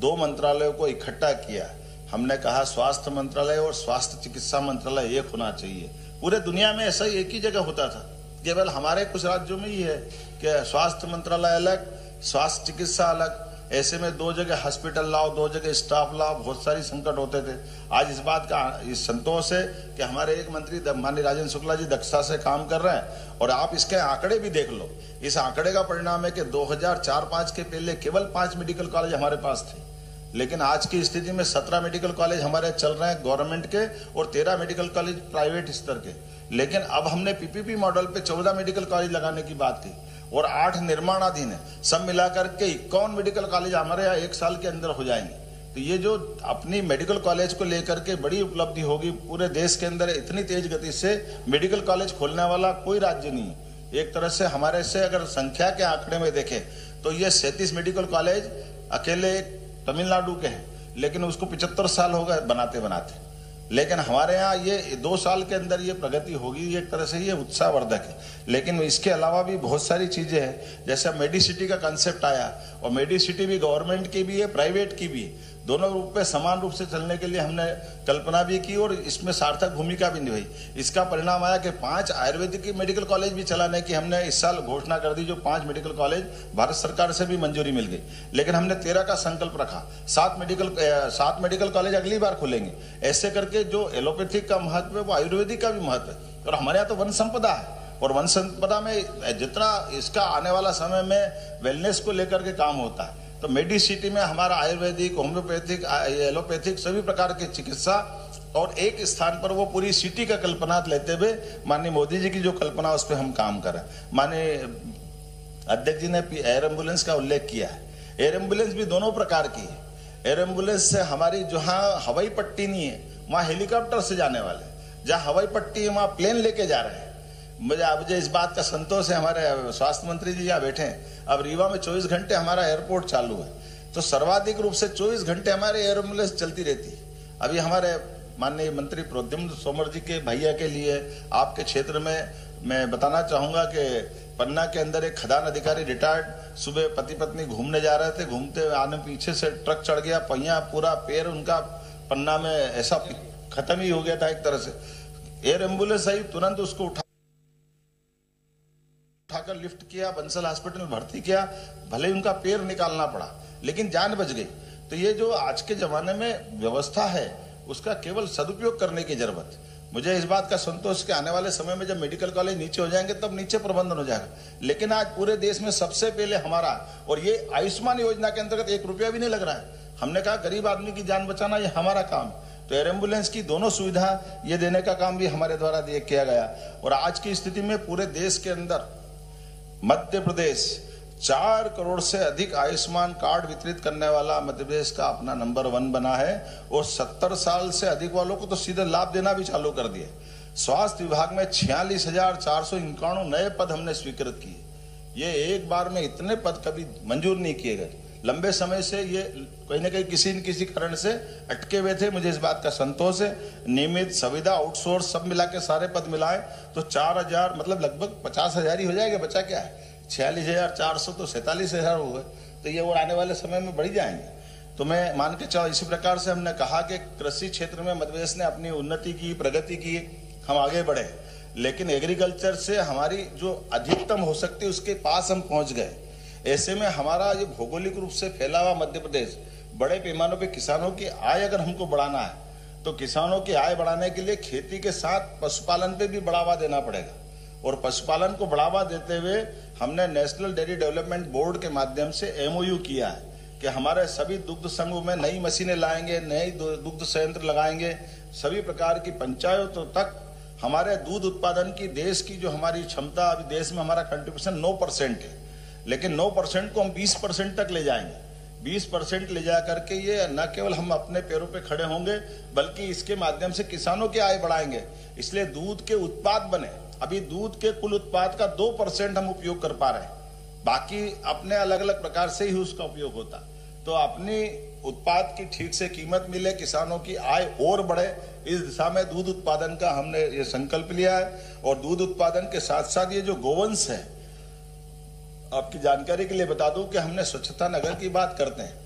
2 मंत्रालयों को इकट्ठा किया। हमने कहा स्वास्थ्य मंत्रालय और स्वास्थ्य चिकित्सा मंत्रालय एक होना चाहिए। पूरे दुनिया में ऐसा ही एक ही जगह होता था, केवल हमारे कुछ राज्यों में ही है कि स्वास्थ्य मंत्रालय अलग, स्वास्थ्य चिकित्सा अलग। ऐसे में 2 जगह हॉस्पिटल लाओ, 2 जगह स्टाफ लाओ, बहुत सारी संकट होते थे। आज इस बात का इस संतोष है कि हमारे एक मंत्री माननीय राजेंद्र शुक्ला जी दक्षता से काम कर रहे हैं। और आप इसके आंकड़े भी देख लो। इस आंकड़े का परिणाम है कि 2004-05 के पहले केवल 5 मेडिकल कॉलेज हमारे पास थे, लेकिन आज की स्थिति में 17 मेडिकल कॉलेज हमारे चल रहे हैं गवर्नमेंट के और 13 मेडिकल कॉलेज प्राइवेट स्तर के। लेकिन अब हमने पीपीपी मॉडल पे 14 मेडिकल कॉलेज लगाने की बात की और 8 निर्माणाधीन है। सब मिलाकर के 51 मेडिकल कॉलेज हमारे यहाँ 1 साल के अंदर हो जाएंगे। तो ये जो अपनी मेडिकल कॉलेज को लेकर के बड़ी उपलब्धि होगी, पूरे देश के अंदर इतनी तेज गति से मेडिकल कॉलेज खोलने वाला कोई राज्य नहीं है। एक तरह से हमारे से अगर संख्या के आंकड़े में देखें तो ये 37 मेडिकल कॉलेज अकेले तमिलनाडु के हैं, लेकिन उसको 75 साल हो गए बनाते बनाते। लेकिन हमारे यहाँ ये 2 साल के अंदर ये प्रगति होगी, एक तरह से ये उत्साहवर्धक है। लेकिन इसके अलावा भी बहुत सारी चीजें हैं, जैसे मेडिसिटी का कंसेप्ट आया और मेडिसिटी भी गवर्नमेंट की भी है, प्राइवेट की भी है। दोनों रूप में समान रूप से चलने के लिए हमने कल्पना भी की और इसमें सार्थक भूमिका भी निभाई। इसका परिणाम आया कि 5 आयुर्वेदिक मेडिकल कॉलेज भी चलाने की हमने इस साल घोषणा कर दी, जो 5 मेडिकल कॉलेज भारत सरकार से भी मंजूरी मिल गई। लेकिन हमने 13 का संकल्प रखा, 7 मेडिकल कॉलेज अगली बार खुलेंगे। ऐसे करके जो एलोपैथिक का महत्व है वो आयुर्वेदिक का भी महत्व है। और हमारे यहाँ तो वन संपदा है और वन संपदा में जितना इसका आने वाला समय में वेलनेस को लेकर के काम होता है, तो मेडिसिटी में हमारा आयुर्वेदिक, होम्योपैथिक, एलोपैथिक सभी प्रकार की चिकित्सा और एक स्थान पर वो पूरी सिटी का कल्पना लेते हुए माननीय मोदी जी की जो कल्पना उस पर हम काम करें। माननीय अध्यक्ष जी ने एयर एम्बुलेंस का उल्लेख किया है। एयर एम्बुलेंस भी दोनों प्रकार की है। एयर एम्बुलेंस से हमारी जहाँ हवाई पट्टी नहीं है वहाँ हेलीकॉप्टर से जाने वाले, जहाँ हवाई पट्टी है वहाँ प्लेन लेके जा रहे हैं। मुझे इस बात का संतोष है, हमारे स्वास्थ्य मंत्री जी यहाँ बैठे हैं। अब रीवा में 24 घंटे हमारा एयरपोर्ट चालू है, तो सर्वाधिक रूप से 24 घंटे हमारे एयर एम्बुलेंस चलती रहती है। अभी हमारे माननीय मंत्री प्रद्युम्न तोमर जी के भैया के लिए आपके क्षेत्र में मैं बताना चाहूंगा कि पन्ना के अंदर एक खदान अधिकारी रिटायर्ड सुबह पति पत्नी घूमने जा रहे थे, घूमते आने पीछे से ट्रक चढ़ गया, पहिया पूरा पैर उनका पन्ना में ऐसा खत्म ही हो गया था एक तरह से। एयर एम्बुलेंस आई, तुरंत उसको उठाकर लिफ्ट किया, बंसल हॉस्पिटल में भर्ती किया, भले ही उनका पैर निकालना पड़ा लेकिन जान बच गई। तो ये जो आज के जमाने में व्यवस्था है उसका केवल सदुपयोग करने की जरूरत। मुझे इस बात का संतोष के आने वाले समय में जब मेडिकल कॉलेज नीचे हो जाएंगे तब नीचे प्रबंधन हो जाएगा। लेकिन आज पूरे देश में सबसे पहले हमारा, और ये आयुष्मान योजना के अंतर्गत 1 रुपया भी नहीं लग रहा है। हमने कहा गरीब आदमी की जान बचाना ये हमारा काम, तो एयर एम्बुलेंस की दोनों सुविधा ये देने का काम भी हमारे द्वारा किया गया। और आज की स्थिति में पूरे देश के अंदर मध्य प्रदेश 4 करोड़ से अधिक आयुष्मान कार्ड वितरित करने वाला मध्य प्रदेश का अपना नंबर 1 बना है और 70 साल से अधिक वालों को तो सीधे लाभ देना भी चालू कर दिया। स्वास्थ्य विभाग में 46,491 नए पद हमने स्वीकृत किए। ये एक बार में इतने पद कभी मंजूर नहीं किए गए। लंबे समय से ये कहीं ना कहीं किसी न किसी कारण से अटके हुए थे। मुझे इस बात का संतोष है, नियमित संविदा आउटसोर्स सब मिला के सारे पद मिलाए तो 4,000 मतलब लगभग 50,000 ही हो जाएगा। बचा क्या है, 46,400 तो 47,000 हो गए। तो ये और आने वाले समय में बढ़ी जाएंगे। तो मैं मान के चलो, इसी प्रकार से हमने कहा कि कृषि क्षेत्र में मध्य प्रदेश ने अपनी उन्नति की, प्रगति की, हम आगे बढ़े, लेकिन एग्रीकल्चर से हमारी जो अधिकतम हो सकती है उसके पास हम पहुंच गए। ऐसे में हमारा ये भौगोलिक रूप से फैला हुआ मध्य प्रदेश, बड़े पैमानों पे किसानों की आय अगर हमको बढ़ाना है तो किसानों की आय बढ़ाने के लिए खेती के साथ पशुपालन पे भी बढ़ावा देना पड़ेगा। और पशुपालन को बढ़ावा देते हुए हमने नेशनल डेयरी डेवलपमेंट बोर्ड के माध्यम से MOU किया है कि हमारे सभी दुग्ध संघों में नई मशीनें लाएंगे, नई दुग्ध संयंत्र लगाएंगे। सभी प्रकार की पंचायतों तक हमारे दूध उत्पादन की देश की जो हमारी क्षमता, अभी देश में हमारा कंट्रीब्यूशन 9% है, लेकिन 9% को हम 20% तक ले जाएंगे। 20% ले जा करके ये न केवल हम अपने पैरों पे खड़े होंगे बल्कि इसके माध्यम से किसानों की आय बढ़ाएंगे। इसलिए दूध के उत्पाद बने। अभी दूध के कुल उत्पाद का 2% हम उपयोग कर पा रहे हैं। बाकी अपने अलग अलग प्रकार से ही उसका उपयोग होता। तो अपनी उत्पाद की ठीक से कीमत मिले, किसानों की आय और बढ़े, इस दिशा में दूध उत्पादन का हमने ये संकल्प लिया है। और दूध उत्पादन के साथ साथ ये जो गोवंश है, आपकी जानकारी के लिए बता दूं कि हमने स्वच्छता नगर की बात करते हैं,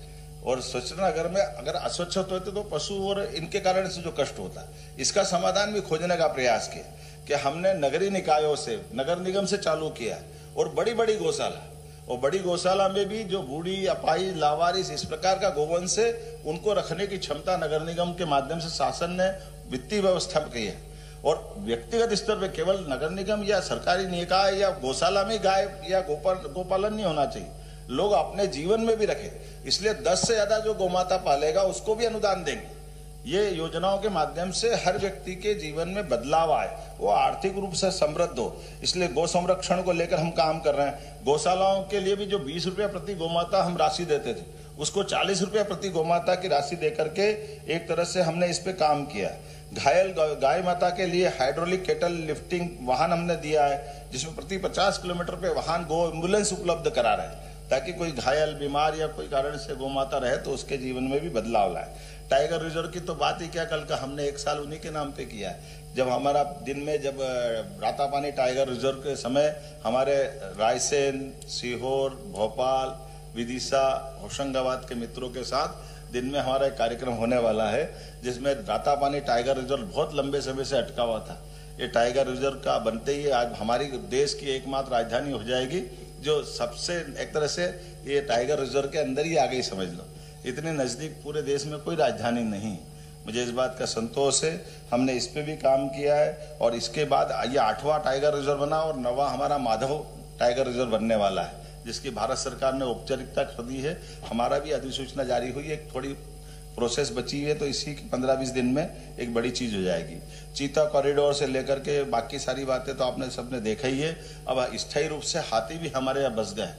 और स्वच्छता नगर में अगर अस्वच्छ होते तो पशु और इनके कारण से जो कष्ट होता, इसका समाधान भी खोजने का प्रयास किया कि हमने नगरीय निकायों से, नगर निगम से चालू किया, और बड़ी बड़ी गौशाला, और बड़ी गौशाला में भी जो बूढ़ी, अपाई, लावारिस इस प्रकार का गोवंश है, उनको रखने की क्षमता नगर निगम के माध्यम से शासन ने वित्तीय व्यवस्था की है। और व्यक्तिगत स्तर पे केवल नगर निगम या सरकारी निकाय या गौशाला में गाय या गोपालन नहीं होना चाहिए, लोग अपने जीवन में भी रखें। इसलिए 10 से ज्यादा जो गोमाता पालेगा उसको भी अनुदान देंगे। ये योजनाओं के माध्यम से हर व्यक्ति के जीवन में बदलाव आए, वो आर्थिक रूप से समृद्ध हो। इसलिए गौ संरक्षण को लेकर हम काम कर रहे हैं। गौशालाओं के लिए भी जो 20 रुपया प्रति गोमाता हम राशि देते थे, उसको 40 रुपया प्रति गोमाता की राशि देकर के एक तरह से हमने इस पे काम किया। घायल गाय माता के लिए हाइड्रोलिक केटल लिफ्टिंग वाहन हमने दिया है, जिसमें प्रति 50 किलोमीटर पे वाहन गो एम्बुलेंस उपलब्ध करा रहे हैं, ताकि कोई घायल, बीमार या कोई कारण से गोमाता रहे तो उसके जीवन में भी बदलाव लाए। टाइगर रिजर्व की तो बात ही क्या, कल का हमने 1 साल उन्हीं के नाम पे किया है। जब हमारा दिन में जब रातापानी टाइगर रिजर्व के समय हमारे रायसेन, सीहोर, भोपाल, विदिशा, होशंगाबाद के मित्रों के साथ दिन में हमारा एक कार्यक्रम होने वाला है, जिसमें रातापानी टाइगर रिजर्व बहुत लंबे समय से अटका हुआ था। ये टाइगर रिजर्व का बनते ही आज हमारी देश की एकमात्र राजधानी हो जाएगी, जो सबसे एक तरह से ये टाइगर रिजर्व के अंदर ही आ गई, समझ लो। इतने नजदीक पूरे देश में कोई राजधानी नहीं। मुझे इस बात का संतोष है, हमने इस पे भी काम किया है। और इसके बाद ये 8वां टाइगर रिजर्व बना, और 9वां हमारा माधव टाइगर रिजर्व बनने वाला है, जिसकी भारत सरकार ने औपचारिकता कर दी है। हमारा भी अधिसूचना जारी हुई है, एक थोड़ी प्रोसेस बची है, तो इसी 15-20 दिन में एक बड़ी चीज हो जाएगी। चीता कॉरिडोर से लेकर के बाकी सारी बातें तो आपने सबने देखा ही है। अब स्थायी रूप से हाथी भी हमारे यहाँ बस गए।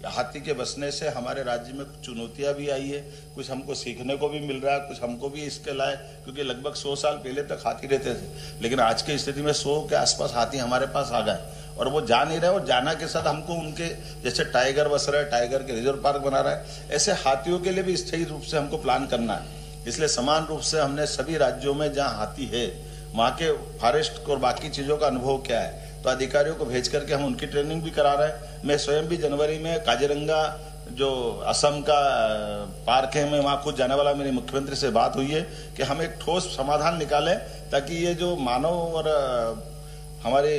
हाथी के बसने से हमारे राज्य में कुछ चुनौतियां भी आई है, कुछ हमको सीखने को भी मिल रहा है, कुछ हमको भी इसके लाए, क्योंकि लगभग 100 साल पहले तक हाथी रहते थे, लेकिन आज की स्थिति में 100 के आसपास हाथी हमारे पास आ गए, और वो जा नहीं रहे। और जाना के साथ हमको उनके जैसे टाइगर बस रहे, टाइगर के रिजर्व पार्क बना रहा है, ऐसे हाथियों के लिए भी स्थायी रूप से हमको प्लान करना है। इसलिए समान रूप से हमने सभी राज्यों में जहाँ हाथी है, वहाँ के फॉरेस्ट और बाकी चीजों का अनुभव क्या है, तो अधिकारियों को भेज करके हम उनकी ट्रेनिंग भी करा रहे हैं। मैं स्वयं भी जनवरी में काजीरंगा जो असम का पार्क है, मैं वहाँ खुद जाने वाला, मेरी मुख्यमंत्री से बात हुई है कि हम एक ठोस समाधान निकालें, ताकि ये जो मानव और हमारे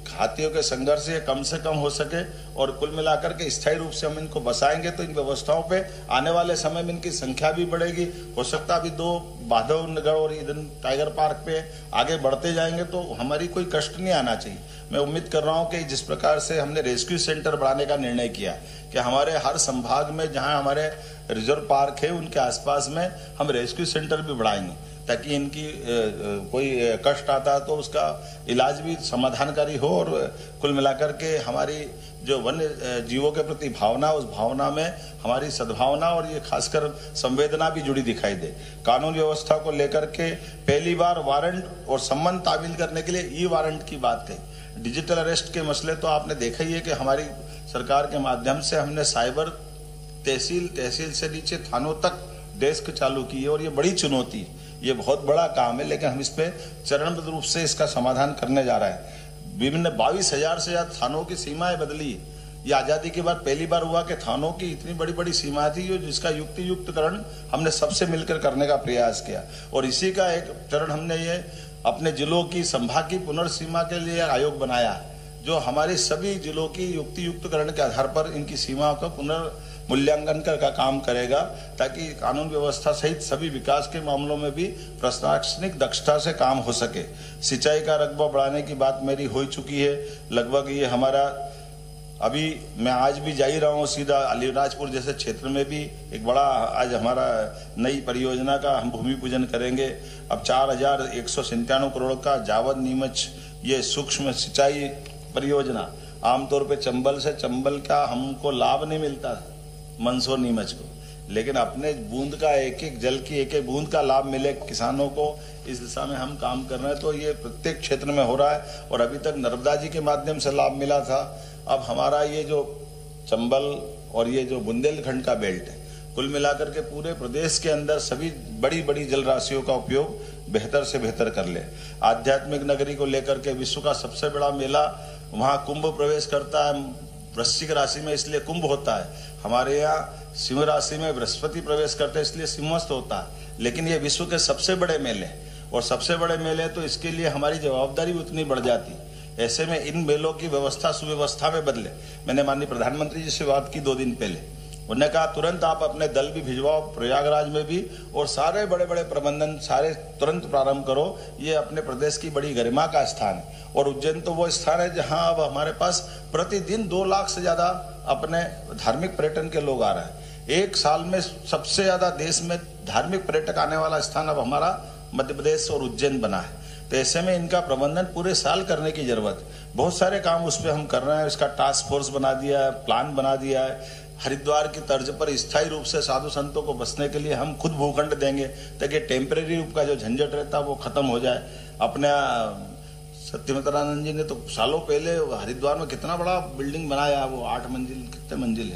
हाथियों के संघर्ष ये कम से कम हो सके। और कुल मिलाकर के स्थायी रूप से हम इनको बसाएंगे तो इन व्यवस्थाओं पे आने वाले समय में इनकी संख्या भी बढ़ेगी। हो सकता अभी 2 माधवनगढ़ और इधर टाइगर पार्क पे आगे बढ़ते जाएंगे तो हमारी कोई कष्ट नहीं आना चाहिए। मैं उम्मीद कर रहा हूं कि जिस प्रकार से हमने रेस्क्यू सेंटर बढ़ाने का निर्णय किया कि हमारे हर संभाग में जहां हमारे रिजर्व पार्क है उनके आसपास में हम रेस्क्यू सेंटर भी बढ़ाएंगे, ताकि इनकी कोई कष्ट आता है तो उसका इलाज भी समाधानकारी हो। और कुल मिलाकर के हमारी जो वन्य जीवों के प्रति भावना, उस भावना में हमारी सद्भावना और ये खासकर संवेदना भी जुड़ी दिखाई दे। कानून व्यवस्था को लेकर के पहली बार वारंट और सम्मन तामील करने के लिए ई वारंट की बात कही। डिजिटल अरेस्ट के मसले तो आपने देखा ही है कि हमारी सरकार के माध्यम से हमने साइबर तहसील से नीचे थानों तक डेस्क चालू की है, और ये बड़ी चुनौती है, ये बहुत बड़ा काम है, लेकिन हम इस पे चरणबद्ध रूप से इसका समाधान करने जा रहे हैं। विभिन्न 22,000 से ज्यादा थानों की सीमाएं बदली। ये आजादी के बाद पहली बार हुआ कि थानों की इतनी बड़ी बड़ी सीमाएं थी, जिसका युक्तियुक्तकरण हमने सबसे मिलकर करने का प्रयास किया। और इसी का एक चरण हमने ये अपने जिलों की संभाग की पुनर्सीमा के लिए आयोग बनाया, जो हमारे सभी जिलों की युक्तियुक्तकरण के आधार पर इनकी सीमाओं का पुनर्मूल्यांकन का काम करेगा, ताकि कानून व्यवस्था सहित सभी विकास के मामलों में भी प्रशासनिक दक्षता से काम हो सके। सिंचाई का रकबा बढ़ाने की बात मेरी हो चुकी है, लगभग ये हमारा अभी मैं आज भी जा ही रहा हूँ सीधा अलीराजपुर जैसे क्षेत्र में भी एक बड़ा आज हमारा नई परियोजना का हम भूमि पूजन करेंगे। अब 4,197 करोड़ का जावद नीमच ये सूक्ष्म सिंचाई परियोजना, आमतौर पे चंबल का हमको लाभ नहीं मिलता मंदसौर नीमच को, लेकिन अपने बूंद का एक जल की एक बूंद का लाभ मिले किसानों को, इस दिशा में हम काम कर रहे हैं। तो ये प्रत्येक क्षेत्र में हो रहा है, और अभी तक नर्मदा जी के माध्यम से लाभ मिला था। अब हमारा ये जो चंबल और ये जो बुंदेलखंड का बेल्ट है, कुल मिलाकर के पूरे प्रदेश के अंदर सभी बड़ी बड़ी जल राशियों का उपयोग बेहतर से बेहतर कर ले। आध्यात्मिक नगरी को लेकर के विश्व का सबसे बड़ा मेला वहां कुंभ प्रवेश करता है। वृश्चिक राशि में इसलिए कुंभ होता है, हमारे यहाँ सिंह राशि में बृहस्पति प्रवेश करते हैं इसलिए सिंहस्थ होता है। लेकिन ये विश्व के सबसे बड़े मेले और सबसे बड़े मेले, तो इसके लिए हमारी जवाबदारी भी उतनी बढ़ जाती। ऐसे में इन मेलों की व्यवस्था सुव्यवस्था में बदले। मैंने माननीय प्रधानमंत्री जी से बात की 2 दिन पहले, उन्होंने कहा तुरंत आप अपने दल भी भिजवाओ प्रयागराज में भी, और सारे बड़े बड़े प्रबंधन सारे तुरंत प्रारंभ करो। ये अपने प्रदेश की बड़ी गरिमा का स्थान है। और उज्जैन तो वो स्थान है जहां अब हमारे पास प्रतिदिन 2 लाख से ज्यादा अपने धार्मिक पर्यटन के लोग आ रहे हैं। एक साल में सबसे ज्यादा देश में धार्मिक पर्यटक आने वाला स्थान अब हमारा मध्य प्रदेश और उज्जैन बना है। तो ऐसे में इनका प्रबंधन पूरे साल करने की जरूरत। बहुत सारे काम उस पर हम कर रहे हैं। इसका टास्क फोर्स बना दिया है, प्लान बना दिया है। हरिद्वार की तर्ज पर स्थायी रूप से साधु संतों को बसने के लिए हम खुद भूखंड देंगे, ताकि टेम्परेरी रूप का जो झंझट रहता है वो खत्म हो जाए। अपने सत्यमित्रानंद जी ने तो सालों पहले हरिद्वार में कितना बड़ा बिल्डिंग बनाया, वो 8 मंजिल, कितने मंजिल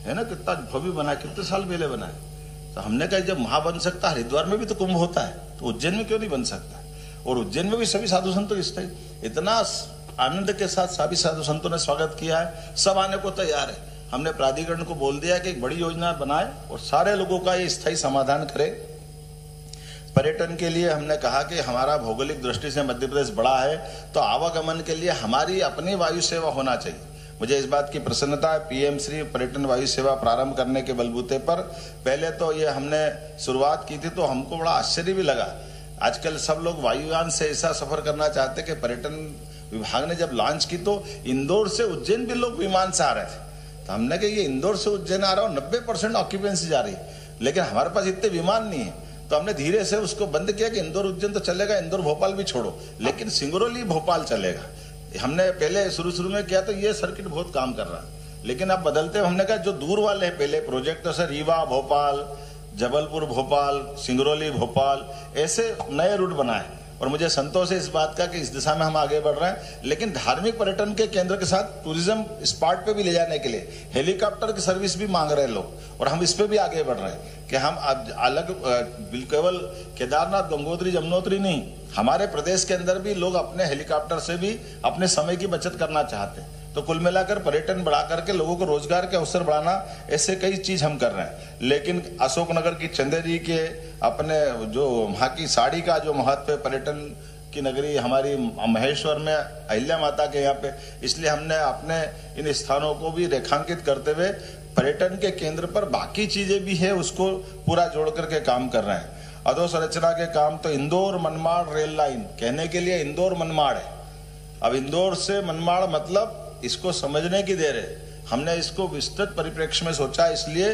है ना, कितना भव्य बना, कितने साल पहले बनाया। तो हमने कहा जब वहां बन सकता, हरिद्वार में भी तो कुंभ होता है, तो उज्जैन में क्यों नहीं बन सकता। और उज्जैन में भी सभी साधु संतों इतना आनंद के साथ सभी साधु संतों ने स्वागत किया है, सब आने को तैयार है। हमने प्राधिकरण को बोल दिया कि एक बड़ी योजना बनाए और सारे लोगों का ये स्थायी समाधान करे। पर्यटन के लिए हमने कहा कि हमारा भौगोलिक दृष्टि से मध्य प्रदेश बड़ा है, तो आवागमन के लिए हमारी अपनी वायु सेवा होना चाहिए। मुझे इस बात की प्रसन्नता है, पीएम श्री पर्यटन वायु सेवा प्रारंभ करने के बलबूते पर पहले तो ये हमने शुरुआत की थी, तो हमको बड़ा आश्चर्य भी लगा। आजकल सब लोग वायुयान से ऐसा सफर करना चाहते कि पर्यटन विभाग ने जब लॉन्च की तो इंदौर से उज्जैन भी लोग विमान से आ रहे थे। तो हमने कहा ये इंदौर से उज्जैन आ रहा हो, 90% ऑक्यूपेंसी जा रही है, लेकिन हमारे पास इतने विमान नहीं है। तो हमने धीरे से उसको बंद किया कि इंदौर उज्जैन तो चलेगा, इंदौर भोपाल भी छोड़ो, लेकिन सिंगरौली भोपाल चलेगा। हमने पहले शुरू में किया तो ये सर्किट बहुत काम कर रहा है, लेकिन अब बदलते हमने कहा जो दूर वाले हैं पहले प्रोजेक्ट, तो सर रीवा भोपाल, जबलपुर भोपाल, सिंगरौली भोपाल, ऐसे नए रूट बनाए। और मुझे संतोष है इस बात का कि इस दिशा में हम आगे बढ़ रहे हैं। लेकिन धार्मिक पर्यटन के केंद्र के साथ टूरिज्म स्पॉट पे भी ले जाने के लिए हेलीकॉप्टर की सर्विस भी मांग रहे हैं लोग, और हम इस पे भी आगे बढ़ रहे हैं कि हम अलग केवल केदारनाथ गंगोत्री जमुनोत्री नहीं, हमारे प्रदेश के अंदर भी लोग अपने हेलीकॉप्टर से भी अपने समय की बचत करना चाहते हैं। तो कुल मिलाकर पर्यटन बढ़ा करके लोगों को रोजगार के अवसर बढ़ाना, ऐसे कई चीज हम कर रहे हैं। लेकिन अशोकनगर की चंदेरी के अपने जो वहाँ की साड़ी का जो महत्व है, पर्यटन की नगरी हमारी महेश्वर में अहिल्या माता के यहाँ पे, इसलिए हमने अपने इन स्थानों को भी रेखांकित करते हुए पर्यटन के केंद्र पर बाकी चीजें भी है उसको पूरा जोड़ करके काम कर रहे हैं। अधोसंरचना के काम तो इंदौर मनमाड़ रेल लाइन, कहने के लिए इंदौर मनमाड़ है, अब इंदौर से मनमाड़ मतलब इसको समझने की देर है। हमने इसको विस्तृत परिप्रेक्ष्य में सोचा, इसलिए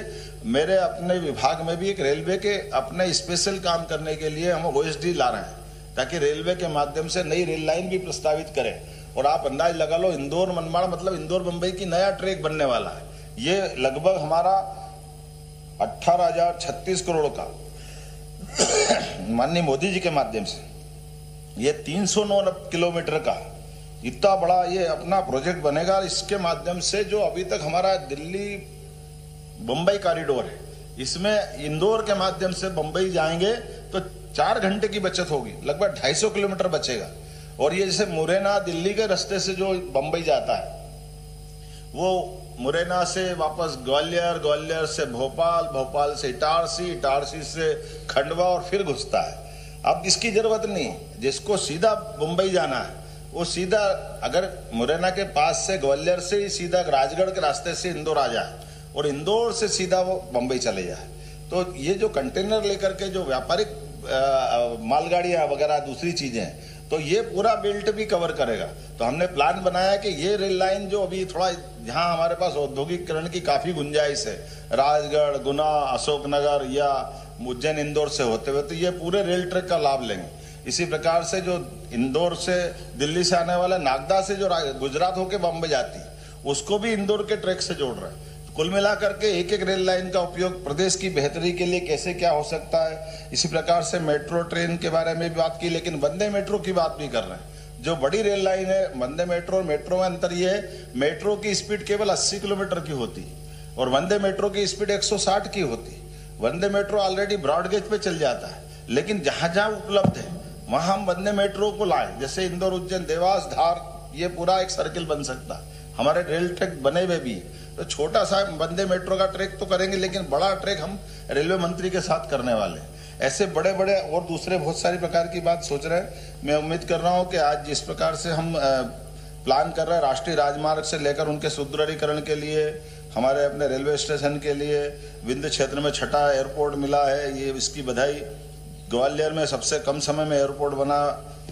मेरे अपने विभाग में भी एक रेलवे के अपने स्पेशल काम करने के लिए हम OSD ला रहे हैं, ताकि रेलवे के माध्यम से नई रेल लाइन भी प्रस्तावित करें। और आप अंदाज लगा लो, इंदौर मनमाड़ मतलब इंदौर मुंबई की नया ट्रैक बनने वाला है। ये लगभग हमारा 18,036 करोड़ का माननीय मोदी जी के माध्यम से ये 309 किलोमीटर का इतना बड़ा ये अपना प्रोजेक्ट बनेगा। इसके माध्यम से जो अभी तक हमारा दिल्ली बंबई कॉरिडोर है, इसमें इंदौर के माध्यम से बंबई जाएंगे तो 4 घंटे की बचत होगी, लगभग 250 किलोमीटर बचेगा। और ये जैसे मुरैना दिल्ली के रास्ते से जो बंबई जाता है, वो मुरैना से वापस ग्वालियर, ग्वालियर से भोपाल, भोपाल से इटारसी, इटारसी से खंडवा और फिर घुसता है। अब इसकी जरूरत नहीं, जिसको सीधा मुंबई जाना है वो सीधा अगर मुरैना के पास से ग्वालियर से ही सीधा राजगढ़ के रास्ते से इंदौर आ जाए और इंदौर से सीधा वो बंबई चले जाए, तो ये जो कंटेनर लेकर के जो व्यापारिक मालगाड़ियां वगैरह दूसरी चीजें हैं, तो ये पूरा बेल्ट भी कवर करेगा। तो हमने प्लान बनाया कि ये रेल लाइन जो अभी थोड़ा जहां हमारे पास औद्योगिकरण की काफी गुंजाइश है, राजगढ़, गुना, अशोकनगर या उज्जैन इंदौर से होते हुए, तो ये पूरे रेल ट्रैक का लाभ लेंगे। इसी प्रकार से जो इंदौर से दिल्ली से आने वाला नागदा से जो गुजरात होके बम्बई जाती है, उसको भी इंदौर के ट्रैक से जोड़ रहे हैं। कुल मिलाकर के एक एक रेल लाइन का उपयोग प्रदेश की बेहतरी के लिए कैसे क्या हो सकता है। इसी प्रकार से मेट्रो ट्रेन के बारे में भी बात की, लेकिन वंदे मेट्रो की बात भी कर रहे हैं। जो बड़ी रेल लाइन है वंदे मेट्रो और मेट्रो में अंतर ये है, मेट्रो की स्पीड केवल 80 किलोमीटर की होती और वंदे मेट्रो की स्पीड 160 की होती। वंदे मेट्रो ऑलरेडी ब्रॉड गेज पे चल जाता है, लेकिन जहां जहां उपलब्ध है वहां हम वंदे मेट्रो को लाएं। जैसे इंदौर, उज्जैन, देवास, धार, ये पूरा एक सर्किल बन सकता है। हमारे रेल ट्रैक बने हुए भी, तो छोटा सा वंदे मेट्रो का ट्रैक तो करेंगे, लेकिन बड़ा ट्रैक हम रेलवे मंत्री के साथ करने वाले हैं। ऐसे बड़े बड़े और दूसरे बहुत सारी प्रकार की बात सोच रहे हैं। मैं उम्मीद कर रहा हूं कि आज जिस प्रकार से हम प्लान कर रहे हैं राष्ट्रीय राजमार्ग से लेकर उनके सुदृढ़ीकरण के लिए, हमारे अपने रेलवे स्टेशन के लिए, विंध्य क्षेत्र में 6ठा एयरपोर्ट मिला है, ये इसकी बधाई। ग्वालियर में सबसे कम समय में एयरपोर्ट बना,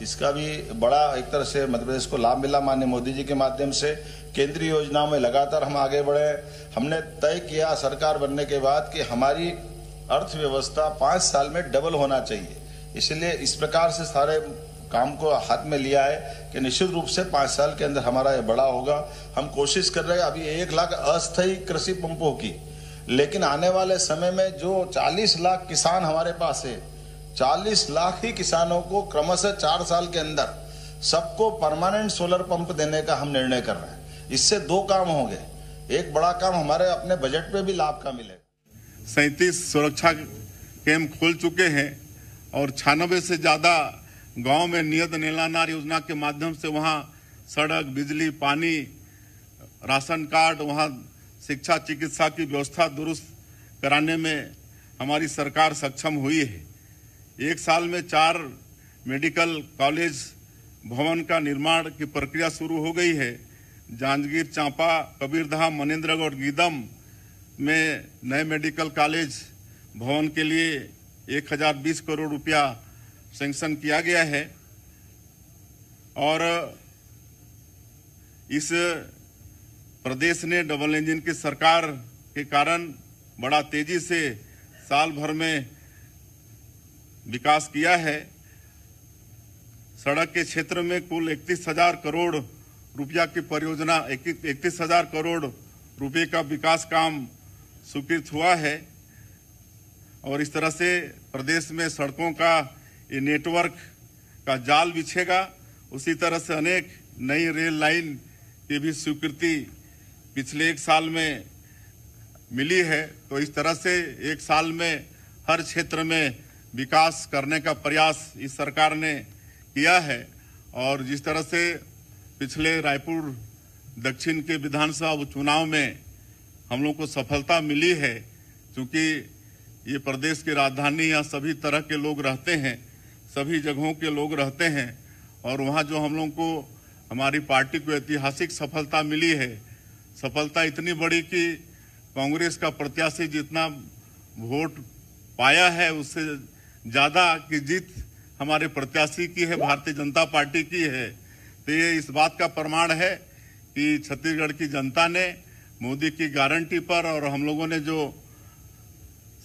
इसका भी बड़ा एक तरह से मध्य प्रदेश को लाभ मिला माननीय मोदी जी के माध्यम से। केंद्रीय योजनाओं में लगातार हम आगे बढ़े। हमने तय किया सरकार बनने के बाद कि हमारी अर्थव्यवस्था 5 साल में डबल होना चाहिए, इसलिए इस प्रकार से सारे काम को हाथ में लिया है कि निश्चित रूप से 5 साल के अंदर हमारा ये बड़ा होगा। हम कोशिश कर रहे हैं अभी 1 लाख अस्थायी कृषि पंपों की, लेकिन आने वाले समय में जो 40 लाख किसान हमारे पास है, 40 लाख ही किसानों को क्रमशः 4 साल के अंदर सबको परमानेंट सोलर पंप देने का हम निर्णय कर रहे हैं। इससे 2 काम होंगे, एक बड़ा काम हमारे अपने बजट पे भी लाभ का मिलेगा। 37 सुरक्षा कैंप खुल चुके हैं और 96 से ज्यादा गांव में नियत नीलानार योजना के माध्यम से वहां सड़क, बिजली, पानी, राशन कार्ड, वहां शिक्षा, चिकित्सा की व्यवस्था दुरुस्त कराने में हमारी सरकार सक्षम हुई है। 1 साल में 4 मेडिकल कॉलेज भवन का निर्माण की प्रक्रिया शुरू हो गई है। जांजगीर, चांपा, कबीरधाम, मनेन्द्रगढ़, गीदम में नए मेडिकल कॉलेज भवन के लिए 1020 करोड़ रुपया सैंक्शन किया गया है और इस प्रदेश ने डबल इंजन की सरकार के कारण बड़ा तेजी से साल भर में विकास किया है। सड़क के क्षेत्र में कुल 31,000 करोड़ रुपया की परियोजना, 31,000 करोड़ रुपए का विकास काम स्वीकृत हुआ है और इस तरह से प्रदेश में सड़कों का ये नेटवर्क का जाल बिछेगा। उसी तरह से अनेक नई रेल लाइन की भी स्वीकृति पिछले 1 साल में मिली है। तो इस तरह से 1 साल में हर क्षेत्र में विकास करने का प्रयास इस सरकार ने किया है और जिस तरह से पिछले रायपुर दक्षिण के विधानसभा उपचुनाव में हम लोग को सफलता मिली है, क्योंकि ये प्रदेश की राजधानी, यहाँ सभी तरह के लोग रहते हैं, सभी जगहों के लोग रहते हैं और वहाँ जो हम लोग को हमारी पार्टी को ऐतिहासिक सफलता मिली है, सफलता इतनी बड़ी कि कांग्रेस का प्रत्याशी जितना वोट पाया है उससे ज्यादा की जीत हमारे प्रत्याशी की है, भारतीय जनता पार्टी की है। तो ये इस बात का प्रमाण है कि छत्तीसगढ़ की जनता ने मोदी की गारंटी पर और हम लोगों ने जो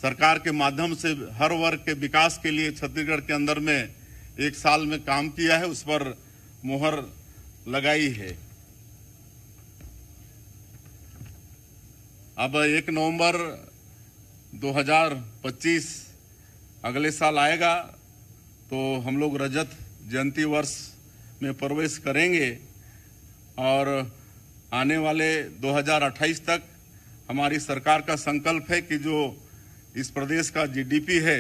सरकार के माध्यम से हर वर्ग के विकास के लिए छत्तीसगढ़ के अंदर में 1 साल में काम किया है, उस पर मोहर लगाई है। अब 1 नवंबर 2025 अगले साल आएगा तो हम लोग रजत जयंती वर्ष में प्रवेश करेंगे और आने वाले 2028 तक हमारी सरकार का संकल्प है कि जो इस प्रदेश का जीडीपी है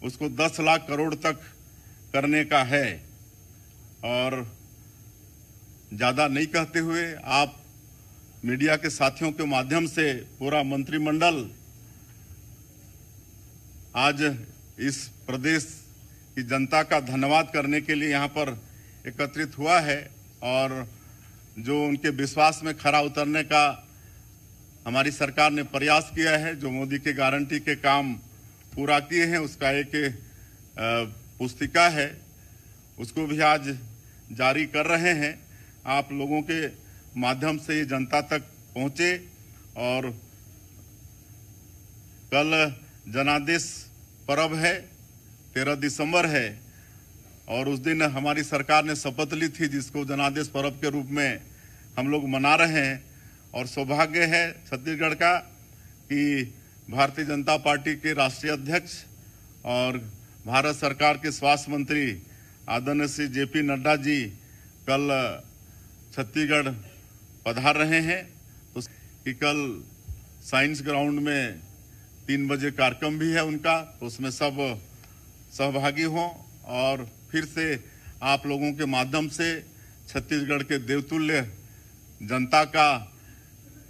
उसको 10 लाख करोड़ तक करने का है। और ज्यादा नहीं कहते हुए आप मीडिया के साथियों के माध्यम से पूरा मंत्रिमंडल आज इस प्रदेश की जनता का धन्यवाद करने के लिए यहाँ पर एकत्रित हुआ है और जो उनके विश्वास में खरा उतरने का हमारी सरकार ने प्रयास किया है, जो मोदी के गारंटी के काम पूरा किए हैं, उसका एक पुस्तिका है, उसको भी आज जारी कर रहे हैं। आप लोगों के माध्यम से ये जनता तक पहुंचे और कल जनादेश पर्व है, 13 दिसंबर है और उस दिन हमारी सरकार ने शपथ ली थी जिसको जनादेश पर्व के रूप में हम लोग मना रहे हैं। और सौभाग्य है छत्तीसगढ़ का कि भारतीय जनता पार्टी के राष्ट्रीय अध्यक्ष और भारत सरकार के स्वास्थ्य मंत्री आदरणीय श्री जेपी नड्डा जी कल छत्तीसगढ़ पधार रहे हैं, तो कि कल साइंस ग्राउंड में 3 बजे कार्यक्रम भी है उनका, तो उसमें सब सहभागी हों और फिर से आप लोगों के माध्यम से छत्तीसगढ़ के देवतुल्य जनता का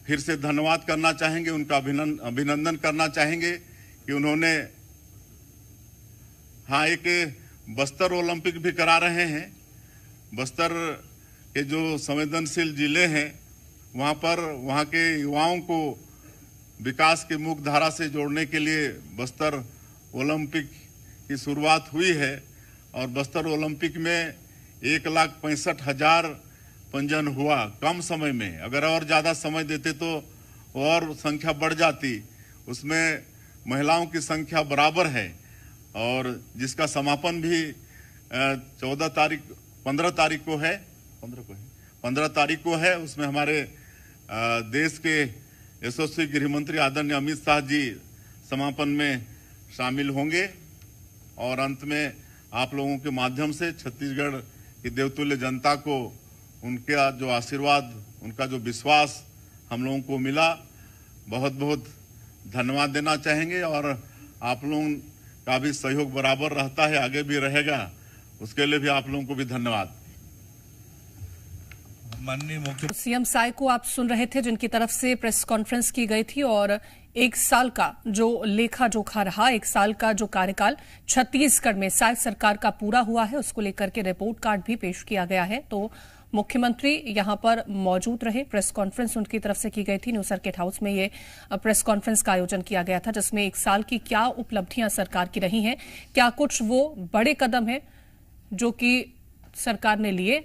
फिर से धन्यवाद करना चाहेंगे, उनका अभिनंदन करना चाहेंगे कि उन्होंने एक बस्तर ओलंपिक भी करा रहे हैं। बस्तर के जो संवेदनशील जिले हैं वहाँ पर वहाँ के युवाओं को विकास के मुख्य धारा से जोड़ने के लिए बस्तर ओलंपिक की शुरुआत हुई है और बस्तर ओलंपिक में 1,65,000 पंजीयन हुआ कम समय में। अगर और ज़्यादा समय देते तो और संख्या बढ़ जाती। उसमें महिलाओं की संख्या बराबर है और जिसका समापन भी 15 तारीख को है। उसमें हमारे देश के यशस्वी गृह मंत्री आदरणीय अमित शाह जी समापन में शामिल होंगे और अंत में आप लोगों के माध्यम से छत्तीसगढ़ की देवतुल्य जनता को उनका जो आशीर्वाद, उनका जो विश्वास हम लोगों को मिला, बहुत बहुत धन्यवाद देना चाहेंगे और आप लोगों का भी सहयोग बराबर रहता है, आगे भी रहेगा, उसके लिए भी आप लोगों को भी धन्यवाद। माननीय मुख्य सीएम साय को आप सुन रहे थे, जिनकी तरफ से प्रेस कॉन्फ्रेंस की गई थी और 1 साल का जो लेखा जोखा रहा, 1 साल का जो कार्यकाल छत्तीसगढ़ में साय सरकार का पूरा हुआ है, उसको लेकर के रिपोर्ट कार्ड भी पेश किया गया है। तो मुख्यमंत्री यहां पर मौजूद रहे, प्रेस कॉन्फ्रेंस उनकी तरफ से की गई थी। न्यू सर्किट हाउस में ये प्रेस कॉन्फ्रेंस का आयोजन किया गया था, जिसमें 1 साल की क्या उपलब्धियां सरकार की रही हैं, क्या कुछ वो बड़े कदम है जो कि सरकार ने लिए